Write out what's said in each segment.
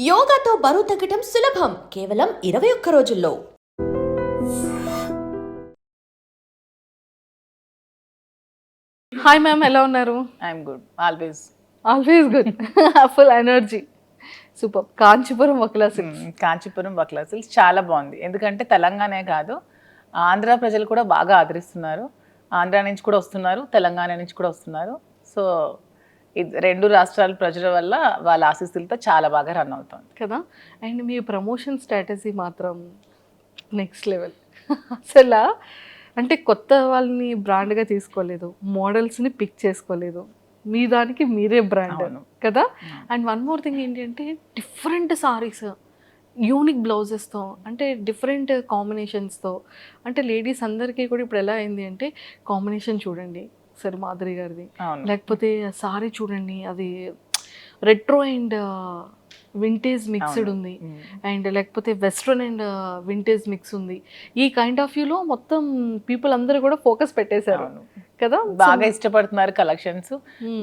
యోగాతో బరువు తగ్గటం సులభం కేవలం 21 రోజుల్లో. హాయ్ మ్యామ్, ఎలా ఉన్నారు? I'm good, always always good. Full energy. Super. Kanchipuram Vakla silks. Kanchipuram Vakla silks చాలా బాగుంది. ఎందుకంటే తెలంగాణే కాదు, ఆంధ్ర ప్రజలు కూడా బాగా ఆదరిస్తున్నారు. ఆంధ్ర నుంచి కూడా వస్తున్నారు, తెలంగాణ నుంచి కూడా వస్తున్నారు. సో రెండు రాష్ట్రాల ప్రజల వల్ల వాళ్ళ ఆశీస్సులతో చాలా బాగా రన్ అవుతుంది కదా. అండ్ మీ ప్రమోషన్ స్ట్రాటజీ మాత్రం నెక్స్ట్ లెవెల్. అసలు అంటే కొత్త వాళ్ళని బ్రాండ్గా తీసుకోలేదు, మోడల్స్ని పిక్ చేసుకోలేదు, మీ దానికి మీరే బ్రాండ్ కదా. అండ్ వన్ మోర్ థింగ్ ఏంటి అంటే డిఫరెంట్ సారీస్, యూనిక్ బ్లౌజెస్తో, అంటే డిఫరెంట్ కాంబినేషన్స్తో. అంటే లేడీస్ అందరికీ కూడా ఇప్పుడు ఎలా అయింది అంటే కాంబినేషన్ చూడండి సరే మాధురి గారిది, లేకపోతే సారీ చూడండి అది రెట్రో అండ్ వింటేజ్ మిక్స్డ్ ఉంది, అండ్ లేకపోతే వెస్ట్రన్ అండ్ వింటేజ్ మిక్స్ ఉంది. ఈ కైండ్ ఆఫ్ వ్యూలో మొత్తం పీపుల్ అందరూ కూడా ఫోకస్ పెట్టేశారు కదా, బాగా ఇష్టపడుతున్నారు కలెక్షన్స్.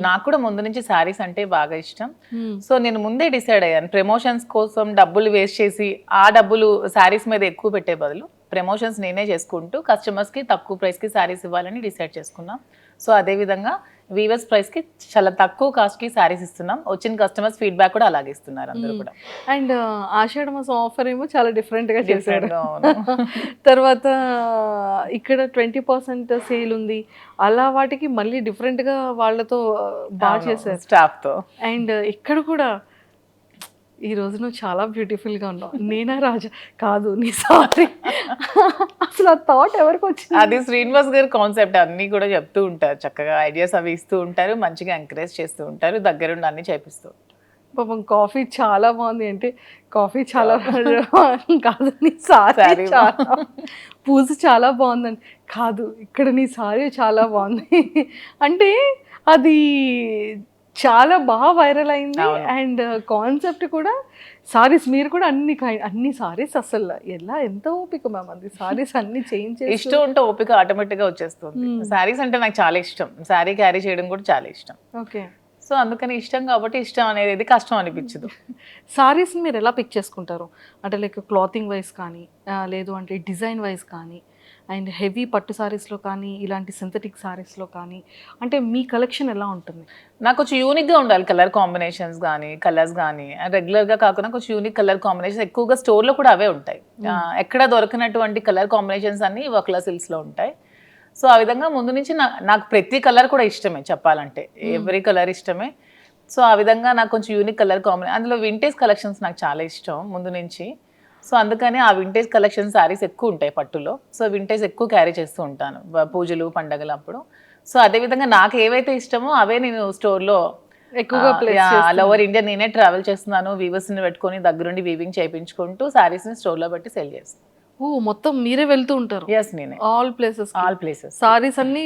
నాకు కూడా ముందు నుంచి శారీస్ అంటే బాగా ఇష్టం. సో నేను ముందే డిసైడ్ అయ్యాను, ప్రమోషన్స్ కోసం డబ్బులు వేస్ట్ చేసి ఆ డబ్బులు శారీస్ మీద ఎక్కువ పెట్టే బదులు ప్రమోషన్స్ నేనే చేసుకుంటూ కస్టమర్స్కి తక్కువ ప్రైస్కి శారీస్ ఇవ్వాలని డిసైడ్ చేసుకున్నాం. సో అదేవిధంగా వీవర్స్ ప్రైస్కి చాలా తక్కువ కాస్ట్కి శారీస్ ఇస్తున్నాం. వచ్చిన కస్టమర్స్ ఫీడ్బ్యాక్ కూడా అలాగే ఇస్తున్నారు అందరూ కూడా. అండ్ ఆషాఢ మాసం ఆఫర్ ఏమో చాలా డిఫరెంట్గా చేశారు. తర్వాత ఇక్కడ 20% సేల్ ఉంది, అలా వాటికి మళ్ళీ డిఫరెంట్గా వాళ్ళతో బాగా చేశారు స్టాఫ్తో. అండ్ ఇక్కడ కూడా ఈ రోజు నువ్వు చాలా బ్యూటిఫుల్గా ఉన్నావు. నేనా రాజా కాదు నీ సారీ. అసలు ఆ థాట్ ఎవరికి వచ్చింది? అది శ్రీనివాస్ గారి కాన్సెప్ట్. అన్నీ కూడా చెప్తూ ఉంటారు, చక్కగా ఐడియాస్ అవి ఇస్తూ ఉంటారు, మంచిగా ఎంకరేజ్ చేస్తూ ఉంటారు, దగ్గరుండి అన్ని చేపిస్తూ. పాపం కాఫీ చాలా బాగుంది అంటే కాఫీ చాలా కాదు నీ సారీ చాలా, పూజ చాలా బాగుందండి కాదు ఇక్కడ నీ సారీ చాలా బాగుంది అంటే అది చాలా బాగా వైరల్ అయింది. అండ్ కాన్సెప్ట్ కూడా సారీస్, మీరు కూడా అన్ని సారీస్ అసలు ఎలా ఎంత ఓపిక మ్యామ్ అది సారీస్ అన్ని చేంజ్ చేసి. ఇష్టం ఉంటే ఓపిక ఆటోమేటిక్గా వచ్చేస్తుంది. శారీస్ అంటే నాకు చాలా ఇష్టం, శారీ క్యారీ చేయడం కూడా చాలా ఇష్టం. ఓకే. సో అందుకని ఇష్టం కాబట్టి ఇష్టం అనేది కష్టం అనిపించదు. సారీస్ మీరు ఎలా పిక్ చేసుకుంటారు అంటే లైక్ క్లాతింగ్ వైజ్ కానీ లేదు అంటే డిజైన్ వైజ్ కానీ, అండ్ హెవీ పట్టు సారీస్లో కానీ ఇలాంటి సింథటిక్ సారీస్లో కానీ, అంటే మీ కలెక్షన్ ఎలా ఉంటుంది? నాకు కొంచెం యూనిక్గా ఉండాలి, కలర్ కాంబినేషన్స్ కానీ కలర్స్ కానీ రెగ్యులర్గా కాకుండా కొంచెం యూనిక్ కలర్ కాంబినేషన్స్. ఎక్కువగా స్టోర్లో కూడా అవే ఉంటాయి, ఎక్కడ దొరకనటువంటి కలర్ కాంబినేషన్స్ అన్ని వక్లా సిల్క్స్లో ఉంటాయి. సో ఆ విధంగా ముందు నుంచి నాకు ప్రతి కలర్ కూడా ఇష్టమే, చెప్పాలంటే ఎవ్రీ కలర్ ఇష్టమే. సో ఆ విధంగా నాకు కొంచెం యూనిక్ కలర్ కాంబినేషన్, అందులో వింటేజ్ కలెక్షన్స్ నాకు చాలా ఇష్టం ముందు నుంచి. సో అందుకని ఆ వింటేజ్ కలెక్షన్ శారీస్ ఎక్కువ ఉంటాయి పట్టులో. సో వింటేజ్ ఎక్కువ క్యారీ చేస్తూ ఉంటాను పూజలు పండగలు అప్పుడు. సో అదేవిధంగా నాకు ఏవైతే ఇష్టమో అవే నేను స్టోర్లో ఎక్కువగా ఆల్ ఓవర్ ఇండియా నేనే ట్రావెల్ చేస్తున్నాను, వీవర్స్ని పెట్టుకొని దగ్గరుండి వీవింగ్ చేయించుకుంటూ శారీస్ని స్టోర్లో పెట్టి సెల్ చేస్తాను. ఓ మొత్తం మీరే వెళ్తూ ఉంటారు? ఎస్, నేనే ఆల్ ప్లేసెస్ సారీస్ అన్ని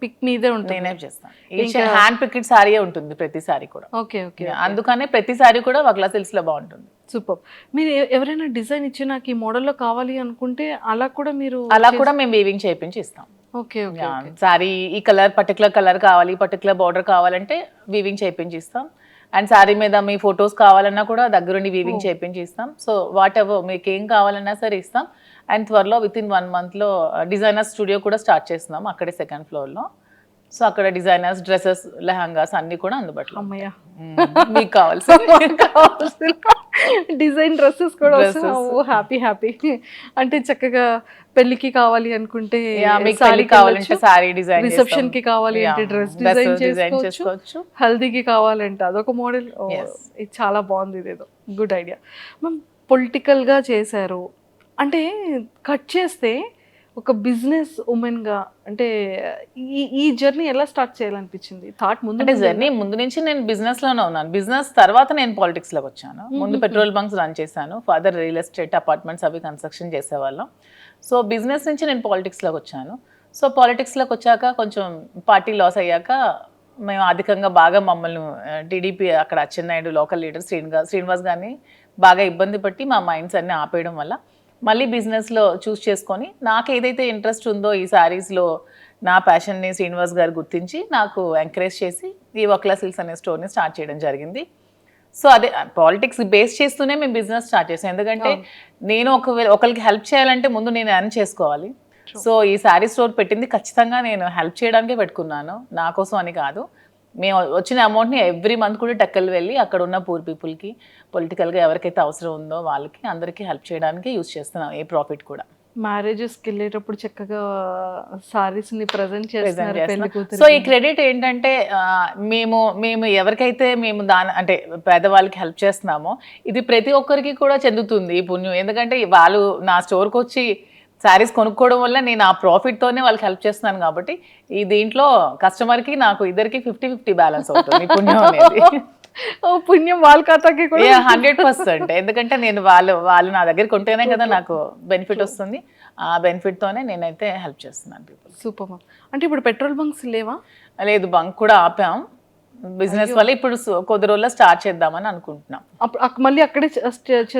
పిక్ మీదే ఉంటుంది? నేనే చేస్తాను. హ్యాండ్ పిక్డ్ సారీ ఉంటుంది ప్రతి సారీ కూడా. Okay okay. అందుకనే ప్రతి సారీ కూడా వక్లా సిల్క్స్ లో బాగుంటుంది. సూపర్. మీరు ఎవరైనా డిజైన్ ఇచ్చి నాకు ఈ మోడల్లో కావాలి అనుకుంటే అలా కూడా మేము వీవింగ్ చేయించి ఇస్తాం. Okay okay. సారీ ఈ కలర్ పర్టికులర్ కలర్ కావాలి, పర్టికులర్ బార్డర్ కావాలంటే వీవింగ్ చేయించి ఇస్తాం. అండ్ శారీ మీద మీ ఫొటోస్ కావాలన్నా కూడా దగ్గరుండి వీవింగ్ చేయించి ఇస్తాం. సో వాట్ ఎవర్ మీకు ఏం కావాలన్నా సరే ఇస్తాం. అండ్ త్వరలో విత్ ఇన్ 1 monthలో డిజైనర్ స్టూడియో కూడా స్టార్ట్ చేస్తున్నాం అక్కడే 2nd floorలో. సో అక్కడ డిజైనర్స్ డ్రెస్సెస్ లెహంగాస్ అన్ని కూడా అందుబాటులో. అమ్మయ్య, మీకు కావాల్సిన డిజైన్ డ్రెస్సెస్ కూడా హ్యాపీ హ్యాపీ. అంటే చక్కగా పెళ్లికి కావాలి అనుకుంటే కావాలంటే సారీ డిజైన్, రిసెప్షన్ కి కావాలి అంటే డ్రెస్ డిజైన్ చేసుకోవచ్చు, హల్దీకి కావాలంటే అదొక మోడల్. ఇది చాలా బాగుంది, ఇదేదో గుడ్ ఐడియా. మ్యామ్ పొలిటికల్గా చేశారు అంటే కట్ చేస్తే ఒక బిజినెస్ ఉమెన్గా అంటే ఈ జర్నీ ఎలా స్టార్ట్ చేయాలనిపించింది? థాట్ ముందు అంటే జర్నీ ముందు నుంచి నేను బిజినెస్లోనే ఉన్నాను. బిజినెస్ తర్వాత నేను పాలిటిక్స్లోకి వచ్చాను. ముందు పెట్రోల్ బంక్స్ రన్ చేశాను, ఫాదర్ రియల్ ఎస్టేట్ అపార్ట్మెంట్స్ అవి కన్స్ట్రక్షన్ చేసేవాళ్ళం. సో బిజినెస్ నుంచి నేను పాలిటిక్స్లోకి వచ్చాను. సో పాలిటిక్స్లోకి వచ్చాక కొంచెం పార్టీ లాస్ అయ్యాక మేము అధికంగా బాగా మమ్మల్ని టీడీపీ అక్కడ అచ్చెన్నాయుడు లోకల్ లీడర్ శ్రీనివాస్ గారిని బాగా ఇబ్బంది పట్టి మా మైండ్స్ అన్ని ఆపేయడం వల్ల మళ్ళీ బిజినెస్లో చూస్ చేసుకొని నాకు ఏదైతే ఇంట్రెస్ట్ ఉందో ఈ శారీస్లో నా ప్యాషన్ని శ్రీనివాస్ గారు గుర్తించి నాకు ఎంకరేజ్ చేసి ఈ వక్లా సిల్క్స్ అనే స్టోర్ని స్టార్ట్ చేయడం జరిగింది. సో అదే పాలిటిక్స్ బేస్ చేస్తూనే మేము బిజినెస్ స్టార్ట్ చేసాం. ఎందుకంటే నేను ఒకరికి హెల్ప్ చేయాలంటే ముందు నేను ఎర్న్ చేసుకోవాలి. సో ఈ శారీ స్టోర్ పెట్టింది ఖచ్చితంగా నేను హెల్ప్ చేయడానికే పెట్టుకున్నాను, నా కోసం అని కాదు. మేము వచ్చిన అమౌంట్ని ఎవ్రీ మంత్ కూడా టెక్కలు వెళ్ళి అక్కడ ఉన్న పూర్ పీపుల్కి, పొలిటికల్గా ఎవరికైతే అవసరం ఉందో వాళ్ళకి అందరికీ హెల్ప్ చేయడానికి యూజ్ చేస్తున్నాం ఏ ప్రాఫిట్ కూడా. మ్యారేజెస్కి వెళ్ళేటప్పుడు చక్కగా సారీస్ని ప్రజెంట్ చేస్తున్నారు పెళ్లి కూతురు. సో ఈ క్రెడిట్ ఏంటంటే మేము ఎవరికైతే మేము అంటే పేదవాళ్ళకి హెల్ప్ చేస్తున్నామో ఇది ప్రతి ఒక్కరికి కూడా చెందుతుంది ఈ పుణ్యం. ఎందుకంటే వాళ్ళు నా స్టోర్కి వచ్చి శారీస్ కొనుక్కోవడం వల్ల నేను ఆ ప్రాఫిట్తోనే వాళ్ళకి హెల్ప్ చేస్తున్నాను కాబట్టి ఈ దీంట్లో కస్టమర్కి నాకు ఇద్దరికి 50-50 బ్యాలెన్స్ అవుతుంది ఈ పుణ్యం అనేది. పుణ్యం వాళ్ళ ఖాతాకి కూడా 100%. ఎందుకంటే నేను వాళ్ళు నా దగ్గర కొంటేనే కదా నాకు బెనిఫిట్ వస్తుంది. ఆ బెనిఫిట్తోనే నేనైతే హెల్ప్ చేస్తున్నాను పీపుల్. Super ma'am. అంటే ఇప్పుడు పెట్రోల్ బంక్స్ లేవా? లేదు, బంక్ కూడా ఆపాం బిజినెస్ వల్ల. ఇప్పుడు కొద్ది రోజుల్లో స్టార్ట్ చేద్దామని అనుకుంటున్నాం. మళ్ళీ అక్కడే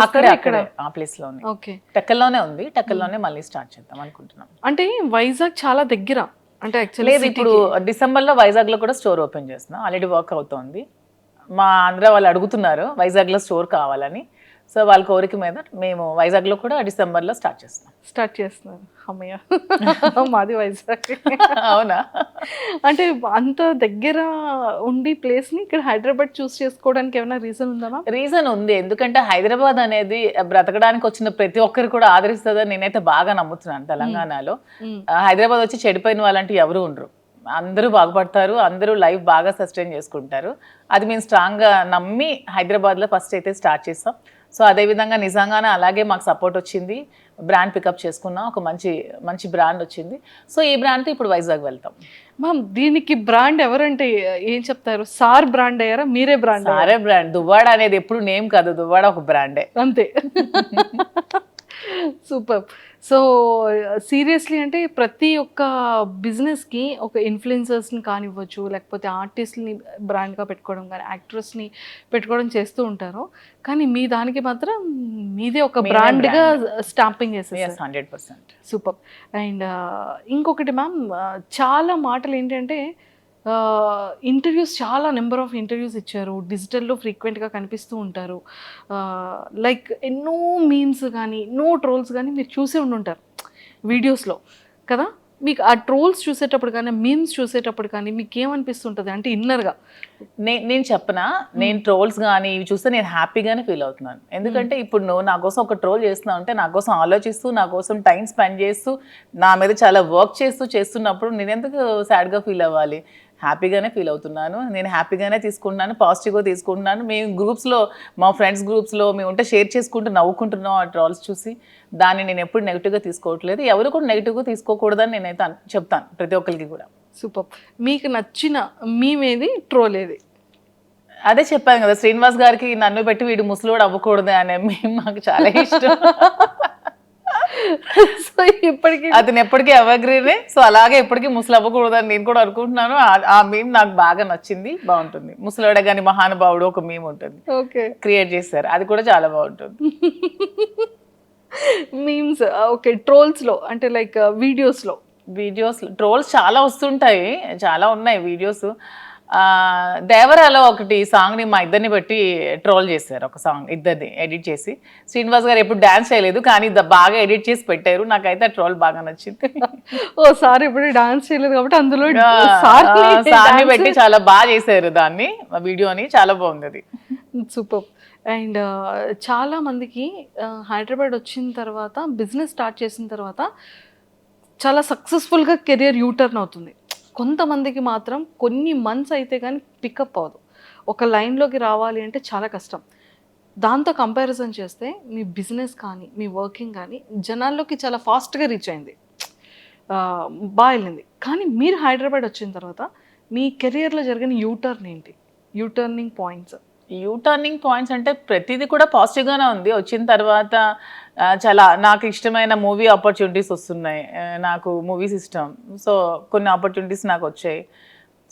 అక్కడే ఆ ప్లేస్ లోనే. ఓకే, టెక్కల్లోనే ఉంది, టెక్కల్లోనే మళ్ళీ స్టార్ట్ చేద్దాం అనుకుంటున్నాం. అంటే వైజాగ్ చాలా దగ్గర. అంటే లేదు, ఇప్పుడు డిసెంబర్లో వైజాగ్ లో కూడా స్టోర్ ఓపెన్ చేస్తున్నాం, ఆల్రెడీ వర్క్ అవుతోంది. మా ఆంధ్ర వాళ్ళు అడుగుతున్నారు వైజాగ్ లో స్టోర్ కావాలని. సో వాళ్ళ కోరిక మీద మేము వైజాగ్ లో కూడా డిసెంబర్లో స్టార్ట్ చేస్తున్నాం. అమ్మయ్య, మాది వైజాగ్. అవునా? అంటే అంత దగ్గర ఉండి ప్లేస్ ని ఇక్కడ హైదరాబాద్ చూస్ చేసుకోవడానికి ఏమైనా రీజన్ ఉందా? రీజన్ ఉంది, ఎందుకంటే హైదరాబాద్ అనేది బ్రతకడానికి వచ్చిన ప్రతి ఒక్కరు కూడా ఆదరిస్తుందని నేనైతే బాగా నమ్ముతున్నాను. తెలంగాణలో హైదరాబాద్ వచ్చి చెడిపోయిన వాళ్ళంటూ ఎవరు ఉండరు, అందరూ బాగుపడతారు, అందరూ లైఫ్ బాగా సస్టైన్ చేసుకుంటారు. అది మేము స్ట్రాంగ్గా నమ్మి హైదరాబాద్లో ఫస్ట్ అయితే స్టార్ట్ చేస్తాం. సో అదేవిధంగా నిజంగానే అలాగే మాకు సపోర్ట్ వచ్చింది, బ్రాండ్ పికప్ చేసుకున్నాం, ఒక మంచి బ్రాండ్ వచ్చింది. సో ఈ బ్రాండ్తో ఇప్పుడు వైజాగ్ వెళ్తాం. మ్యామ్, దీనికి బ్రాండ్ ఎవరంటే ఏం చెప్తారు? సార్ బ్రాండ్ అయ్యారా, మీరే బ్రాండ్? సారే బ్రాండ్. దువ్వాడ అనేది ఎప్పుడు నేమ్ కాదు, దువ్వాడ ఒక బ్రాండే అంతే. సూపర్. సో సీరియస్లీ అంటే ప్రతి ఒక్క బిజినెస్కి ఒక ఇన్ఫ్లుయెన్సర్స్ని కానివ్వచ్చు, లేకపోతే ఆర్టిస్ట్ని బ్రాండ్గా పెట్టుకోవడం కానీ, యాక్ట్రెస్ని పెట్టుకోవడం చేస్తూ ఉంటారు. కానీ మీ దానికి మాత్రం మీదే ఒక బ్రాండ్గా స్టాంపింగ్ చేసేసారు. 100%. సూపర్. అండ్ ఇంకొకటి మ్యామ్, చాలా మాటలు ఏంటంటే ఇంటర్వ్యూస్, చాలా నెంబర్ ఆఫ్ ఇంటర్వ్యూస్ ఇచ్చారు, డిజిటల్లో ఫ్రీక్వెంట్గా కనిపిస్తూ ఉంటారు. లైక్ ఎన్నో మీమ్స్ కానీ, ఎన్నో ట్రోల్స్ కానీ మీరు చూసే ఉండుంటారు వీడియోస్లో కదా. మీకు ఆ ట్రోల్స్ చూసేటప్పుడు కానీ, మీమ్స్ చూసేటప్పుడు కానీ మీకు ఏమనిపిస్తుంటుంది అంటే ఇన్నర్గా? నేను చెప్పనా, నేను ట్రోల్స్ కానీ ఇవి చూస్తే నేను హ్యాపీగానే ఫీల్ అవుతున్నాను. ఎందుకంటే ఇప్పుడు నువ్వు నా కోసం ఒక ట్రోల్ చేస్తున్నావు అంటే, నా కోసం ఆలోచిస్తూ, నా కోసం టైం స్పెండ్ చేస్తూ, నా మీద చాలా వర్క్ చేస్తున్నప్పుడు నేను ఎందుకు సాడ్గా ఫీల్ అవ్వాలి? హ్యాపీగానే ఫీల్ అవుతున్నాను, నేను హ్యాపీగానే తీసుకుంటున్నాను, పాజిటివ్గా తీసుకుంటున్నాను. మేము గ్రూప్స్లో, మా ఫ్రెండ్స్ గ్రూప్స్లో మేము ఉంటే షేర్ చేసుకుంటూ నవ్వుకుంటున్నాం ఆ ట్రోల్స్ చూసి. దాన్ని నేను ఎప్పుడు నెగిటివ్గా తీసుకోవట్లేదు, ఎవరు కూడా నెగిటివ్గా తీసుకోకూడదని నేనైతే చెప్తాను ప్రతి ఒక్కరికి కూడా. సూపర్. మీకు నచ్చిన మీమేది, ట్రోల్ ఏది? అదే చెప్పాను కదా, శ్రీనివాస్ గారికి నన్ను పెట్టి వీడు ముసలోడు అవ్వకూడదు అనే మేము మాకు చాలా ఇష్టం. సో ఇప్పటికీ అతను ఎప్పటికీ ఎవర్గ్రీనే. సో అలాగే ఎప్పటికీ ముసలు అవ్వకూడదు అని నేను కూడా అనుకుంటున్నాను. ఆ మీమ్ నాకు బాగా నచ్చింది, బాగుంటుంది. ముసలోడ గాని మహానుభావుడు ఒక మీమ్ ఉంటుంది, ఓకే, క్రియేట్ చేశారు, అది కూడా చాలా బాగుంటుంది. Memes okay. ట్రోల్స్లో అంటే లైక్ వీడియోస్ ట్రోల్స్ చాలా వస్తుంటాయి, చాలా ఉన్నాయి వీడియోస్. దేవరాలో ఒకటి సాంగ్ని మా ఇద్దరిని బట్టి ట్రోల్ చేశారు, ఒక సాంగ్ ఇద్దరిని ఎడిట్ చేసి. శ్రీనివాస్ గారు ఎప్పుడు డాన్స్ చేయలేదు కానీ బాగా ఎడిట్ చేసి పెట్టారు, నాకైతే ఆ ట్రోల్ బాగా నచ్చింది. ఓ సార్ ఇప్పుడు డాన్స్ చేయలేదు కాబట్టి అందులో సార్ని పెట్టి చాలా బాగా చేశారు దాన్ని, వీడియోని, చాలా బాగుంది అది. సూపర్. అండ్ చాలా మందికి హైదరాబాద్ వచ్చిన తర్వాత, బిజినెస్ స్టార్ట్ చేసిన తర్వాత చాలా సక్సెస్ఫుల్గా కెరియర్ యూటర్న్ అవుతుంది. కొంతమందికి మాత్రం కొన్ని మంత్స్ అయితే కానీ పికప్ అవ్వదు, ఒక లైన్లోకి రావాలి అంటే చాలా కష్టం. దాంతో కంపారిజన్ చేస్తే మీ బిజినెస్ కానీ, మీ వర్కింగ్ కానీ జనాల్లోకి చాలా ఫాస్ట్గా రీచ్ అయింది, బాగా వెళ్ళింది. కానీ మీరు హైదరాబాద్ వచ్చిన తర్వాత మీ కెరియర్లో జరిగిన యూటర్న్ ఏంటి, యూటర్నింగ్ పాయింట్స్ అంటే ప్రతిదీ కూడా పాజిటివ్గానే ఉంది. వచ్చిన తర్వాత చాలా నాకు ఇష్టమైన మూవీ ఆపర్చునిటీస్ వస్తున్నాయి, నాకు మూవీస్ ఇష్టం. సో కొన్ని ఆపర్చునిటీస్ నాకు వచ్చాయి.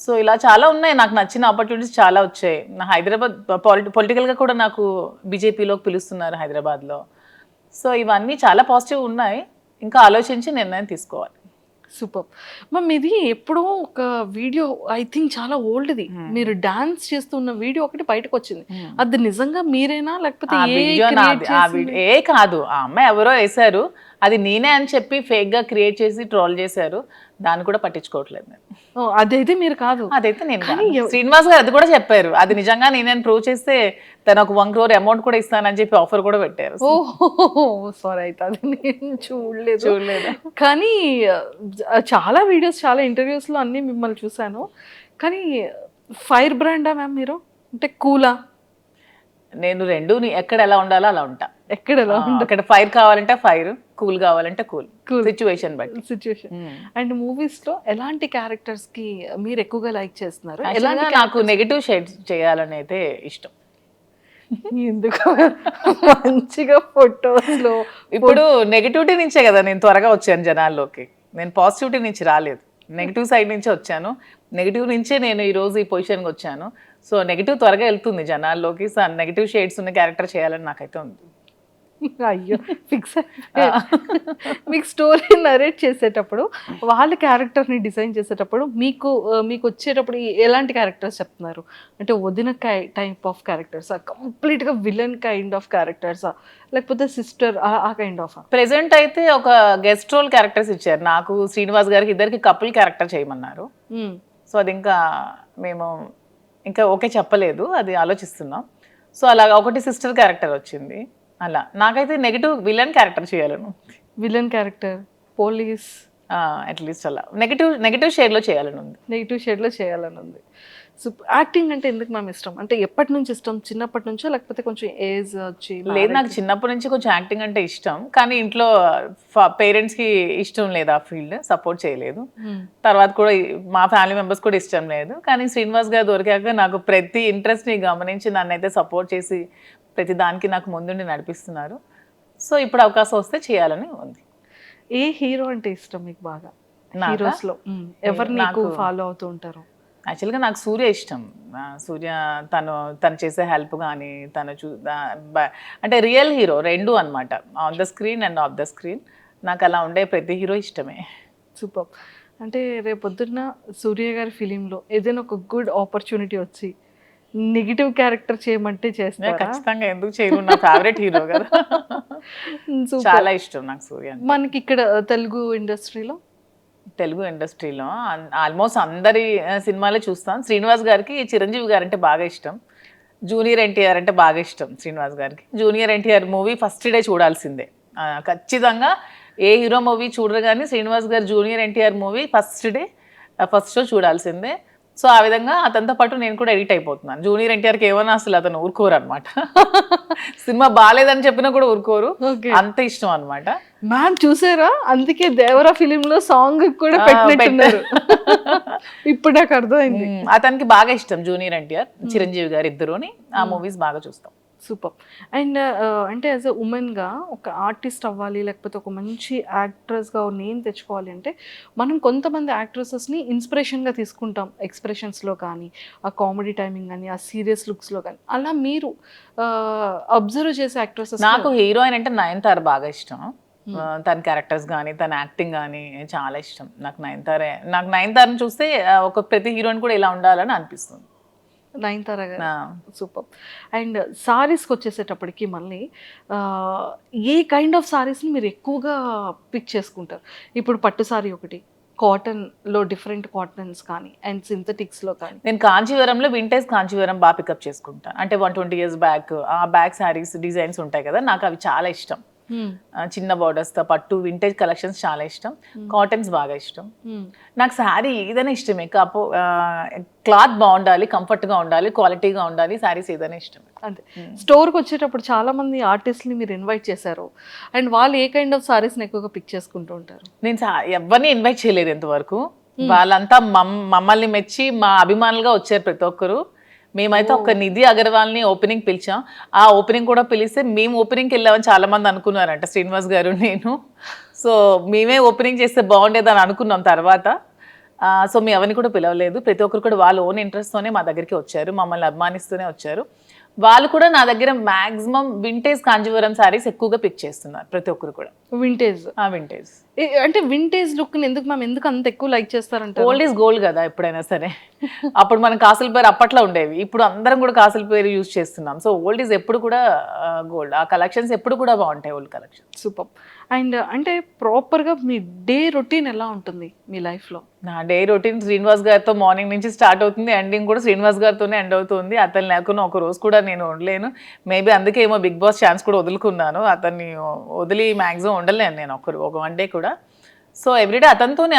సో ఇలా చాలా ఉన్నాయి, నాకు నచ్చిన ఆపర్చునిటీస్ చాలా వచ్చాయి. నా హైదరాబాద్ పొలిటికల్గా కూడా నాకు బీజేపీలోకి పిలుస్తున్నారు హైదరాబాద్లో. సో ఇవన్నీ చాలా పాజిటివ్ ఉన్నాయి, ఇంకా ఆలోచించి నిర్ణయం తీసుకోవాలి. సూపర్. మ్యామ్ ఇది ఎప్పుడో ఒక వీడియో ఐ థింక్ చాలా ఓల్డ్ది, మీరు డాన్స్ చేస్తున్న వీడియో ఒకటి బయటకు వచ్చింది. అది నిజంగా మీరేనా లేకపోతే ఆ ఏ వీడియో create ఆ చేసింది? వీడియో ఏ కాదు, ఆ అమ్మాయి ఎవరో వేశారు, అది నేనే అని చెప్పి ఫేక్ గా క్రియేట్ చేసి ట్రోల్ చేశారు. దాన్ని కూడా పట్టించుకోవట్లేదు నేను. ఓ, అదైతే మీరు కాదు. అదైతే నేను కాదు. శ్రీనివాస్ గారు అది కూడా చెప్పారు, అది నిజంగా నేనే ప్రూవ్ చేస్తే తను ఒక 1 crore అమౌంట్ కూడా ఇస్తానని చెప్పి ఆఫర్ కూడా పెట్టారు. ఓ సారీ, అయితే అది నేను చూడలేదు. చూడలేదు. కానీ చాలా వీడియోస్, చాలా ఇంటర్వ్యూస్ లో అన్ని మిమ్మల్ని చూసాను. కానీ ఫైర్ బ్రాండా మ్యామ్ మీరు, అంటే కూలా? నేను రెండు ఎక్కడ ఎలా ఉండాలో అలా ఉంటా. ఎక్కడ ఎలా అక్కడ ఫైర్ కావాలంటే ఫైర్, కూల్ కావాలంటే కూల్, సిచ్యువేషన్ బట్టి. సిచ్యువేషన్. అండ్ మూవీస్ లో ఎలాంటి క్యారెక్టర్స్ కి మీరు ఎక్కువగా లైక్ చేస్తున్నారు? ఎలాంటి నాకు నెగటివ్ షేడ్స్ చేయాలని అయితే ఇష్టం. ఎందుకు? మంచిగా ఫొటోస్ లో ఇప్పుడు నెగటివిటీ నుంచే కదా నేను త్వరగా వచ్చాను జనాల్లోకి. నేను పాజిటివిటీ నుంచి రాలేదు, నెగిటివ్ సైడ్ నుంచే వచ్చాను. నెగిటివ్ నుంచే నేను ఈ రోజు ఈ పొజిషన్కి వచ్చాను. సో నెగిటివ్ త్వరగా వెళ్తుంది జనాల్లోకి. సో నెగిటివ్ షేడ్స్ ఉన్న క్యారెక్టర్ చేయాలని నాకైతే ఉంది. అయ్యో, ఫిక్స్. మీకు స్టోరీ నరేట్ చేసేటప్పుడు, వాళ్ళ క్యారెక్టర్ని డిజైన్ చేసేటప్పుడు మీకు వచ్చేటప్పుడు ఎలాంటి క్యారెక్టర్స్ చెప్తున్నారు? అంటే వదిన టైప్ ఆఫ్ క్యారెక్టర్సా, కంప్లీట్గా విలన్ కైండ్ ఆఫ్ క్యారెక్టర్సా, లేకపోతే సిస్టర్ ఆ కైండ్ ఆఫ్? ప్రెసెంట్ అయితే ఒక గెస్ట్ రోల్ క్యారెక్టర్స్ ఇచ్చారు నాకు. శ్రీనివాస్ గారికి ఇద్దరికి కపుల్ క్యారెక్టర్ చేయమన్నారు. సో అది ఇంకా మేము ఇంకా ఓకే చెప్పలేదు, అది ఆలోచిస్తున్నాం. సో అలాగా ఒకటి సిస్టర్ క్యారెక్టర్ వచ్చింది. అలా నాకైతే నెగిటివ్ విలన్ క్యారెక్టర్ చేయాలను. విలన్ క్యారెక్టర్, పోలీస్, అట్లీస్ట్ అలా నెగిటివ్ షేడ్లో చేయాలని ఉంది. నెగిటివ్ షేడ్లో చేయాలని ఉంది. సో యాక్టింగ్ అంటే ఎందుకు మ్యామ్ ఇష్టం? అంటే ఎప్పటి నుంచి ఇష్టం? చిన్నప్పటి నుంచో లేకపోతే కొంచెం ఏజ్ వచ్చి? లేదు, నాకు చిన్నప్పటి నుంచి కొంచెం యాక్టింగ్ అంటే ఇష్టం, కానీ ఇంట్లో పేరెంట్స్కి ఇష్టం లేదు, ఆ ఫీల్డ్ సపోర్ట్ చేయలేదు. తర్వాత కూడా మా ఫ్యామిలీ మెంబర్స్ కూడా ఇష్టం లేదు. కానీ శ్రీనివాస్ గారు దొరికాక నాకు ప్రతి ఇంట్రెస్ట్ని గమనించి నన్నైతే సపోర్ట్ చేసి ప్రతి దానికి నాకు ముందుండి నడిపిస్తున్నారు. సో ఇప్పుడు అవకాశం వస్తే చేయాలని ఉంది. ఏ హీరో అంటే ఇష్టం మీకు బాగా? హీరోస్ లో ఎవరు నాకు ఫాలో అవుతూ ఉంటారు? యాక్చువల్గా నాకు సూర్య ఇష్టం. సూర్య తను చేసే హెల్ప్ కానీ అంటే రియల్ హీరో రెండు అనమాట, on the screen and of the screen. నాకు అలా ఉండే ప్రతి హీరో ఇష్టమే. సూపర్. అంటే రేపొద్దున్న సూర్య గారి ఫిలింలో ఏదైనా ఒక గుడ్ ఆపర్చునిటీ వచ్చి నెగిటివ్ క్యారెక్టర్ చేయమంటే చేస్తారా? ఖచ్చితంగా, ఎందుకు చేయను, నా ఫేవరెట్ హీరో కదా. చాలా ఇష్టం నాకు సూర్య. మనకి ఇక్కడ తెలుగు ఇండస్ట్రీలో ఆల్మోస్ట్ అందరి సినిమాలే చూస్తాం. శ్రీనివాస్ గారికి చిరంజీవి గారు అంటే బాగా ఇష్టం, జూనియర్ ఎన్టీఆర్ అంటే బాగా ఇష్టం. శ్రీనివాస్ గారికి junior NTR movie first day చూడాల్సిందే, ఖచ్చితంగా. ఏ హీరో మూవీ చూడరు కానీ శ్రీనివాస్ గారు junior NTR movie first show చూడాల్సిందే. సో ఆ విధంగా అతనితో పాటు నేను కూడా ఎడిట్ అయిపోతున్నాను. జూనియర్ ఎన్టీఆర్కి ఏమన్నా అసలు అతను ఊరుకోరు అనమాట. సినిమా బాగాలేదని చెప్పినా కూడా ఊరుకోరు, అంత ఇష్టం అనమాట. మ్యామ్ చూసారా, అందుకే దేవరా ఫిలిం లో సాంగ్ కూడా పెట్టినట్టున్నారు. ఇప్పుడు నాకు అర్థమైంది. అతనికి బాగా ఇష్టం జూనియర్ ఎన్టీఆర్, చిరంజీవి గారు ఇద్దరుని. ఆ మూవీస్ బాగా చూస్తాం. సూపర్. అండ్ అంటే యాజ్ ఎ ఉమెన్గా ఒక ఆర్టిస్ట్ అవ్వాలి, లేకపోతే ఒక మంచి యాక్ట్రెస్గా నేమ్ తెచ్చుకోవాలి అంటే మనం కొంతమంది యాక్ట్రెసెస్ని ఇన్స్పిరేషన్గా తీసుకుంటాం, ఎక్స్ప్రెషన్స్లో కానీ, ఆ కామెడీ టైమింగ్ కానీ, ఆ సీరియస్ లుక్స్లో కానీ. అలా మీరు అబ్జర్వ్ చేసే యాక్ట్రెసెస్? నాకు హీరోయిన్ అంటే నయనతార బాగా ఇష్టం. తన క్యారెక్టర్స్ కానీ తన యాక్టింగ్ కానీ చాలా ఇష్టం. నాకు నయనతారని చూస్తే ఒక ప్రతి హీరోయిన్ కూడా ఇలా ఉండాలని అనిపిస్తుంది. నయనతార గారు సూపర్. అండ్ సారీస్కి వచ్చేసేటప్పటికి మళ్ళీ ఏ కైండ్ ఆఫ్ సారీస్ని మీరు ఎక్కువగా పిక్ చేసుకుంటారు? ఇప్పుడు పట్టు సారీ ఒకటి, కాటన్లో డిఫరెంట్ కాటన్స్ కానీ అండ్ సింథటిక్స్లో కానీ. నేను కాంచీవరంలో వింటేజ్ కాంచీవరం బాగా పికప్ చేసుకుంటాను. అంటే 120 years బ్యాక్ ఆ బ్యాక్ శారీస్ డిజైన్స్ ఉంటాయి కదా, నాకు అవి చాలా ఇష్టం. చిన్న బార్డర్స్తో పట్టు వింటేజ్ కలెక్షన్స్ చాలా ఇష్టం. కాటన్స్ బాగా ఇష్టం. నాకు శారీ ఏదైనా ఇష్టమే, క్లాత్ బాగుండాలి, కంఫర్ట్గా ఉండాలి, క్వాలిటీగా ఉండాలి, శారీస్ ఏదైనా ఇష్టం. అంతే. స్టోర్కి వచ్చేటప్పుడు చాలా మంది ఆర్టిస్ట్ని మీరు ఇన్వైట్ చేశారు, అండ్ వాళ్ళు ఏ కైండ్ ఆఫ్ సారీస్ని ఎక్కువగా పిక్ చేసుకుంటూ ఉంటారు? నేను ఎవరిని ఇన్వైట్ చేయలేదు ఇంతవరకు. వాళ్ళంతా మమ్మల్ని మెచ్చి మా అభిమానులుగా వచ్చారు ప్రతి ఒక్కరు. మేమైతే ఒక నిధి అగర్వాల్ని ఓపెనింగ్ పిలిచాం. ఆ ఓపెనింగ్ కూడా పిలిస్తే మేము ఓపెనింగ్కి వెళ్ళామని చాలా మంది అనుకున్నారంట, శ్రీనివాస్ గారు నేను. సో మేమే ఓపెనింగ్ చేస్తే బాగుండేదని అనుకున్నాం తర్వాత. సో మేము ఎవరిని కూడా పిలవలేదు. ప్రతి ఒక్కరు కూడా వాళ్ళ ఓన్ ఇంట్రెస్ట్తోనే మా దగ్గరికి వచ్చారు, మమ్మల్ని అభిమానిస్తూనే వచ్చారు. వాళ్ళు కూడా నా దగ్గర మ్యాక్సిమం వింటేజ్ కాంజీవరం శారీస్ ఎక్కువగా పిక్ చేస్తున్నారు ప్రతి ఒక్కరు కూడా. వింటేజ్ వింటేజ్ అంటే వింటేజ్ లుక్ని ఎందుకు మ్యామ్ ఎందుకు అంత ఎక్కువ లైక్ చేస్తారంట? ఓల్డ్ ఈజ్ గోల్డ్ కదా ఎప్పుడైనా సరే. అప్పుడు మనం కాసుల పేరు అప్పట్లో ఉండేవి, ఇప్పుడు అందరం కూడా కాసుల పేరు యూజ్ చేస్తున్నాం. సో ఓల్డ్ ఈజ్ ఎప్పుడు కూడా గోల్డ్. ఆ కలెక్షన్స్ ఎప్పుడు కూడా బాగుంటాయి ఓల్డ్ కలెక్షన్. సూపర్. అండ్ అంటే ప్రాపర్గా మీ డే రొటీన్ ఎలా ఉంటుంది మీ లైఫ్లో? నా డే రొటీన్ శ్రీనివాస్ గారితో మార్నింగ్ నుంచి స్టార్ట్ అవుతుంది, ఎండింగ్ కూడా శ్రీనివాస్ గారితోనే ఎండ్ అవుతుంది. అతను లేకుండా ఒక రోజు కూడా నేను ఉండలేను. మేబీ అందుకే ఏమో బిగ్ బాస్ ఛాన్స్ కూడా వదులుకున్నాను. అతన్ని వదిలి మ్యాక్సిమం ఉండలేను నేను ఒక వన్ డే కూడా. సో ఎవ్రీడే అతనితోనే,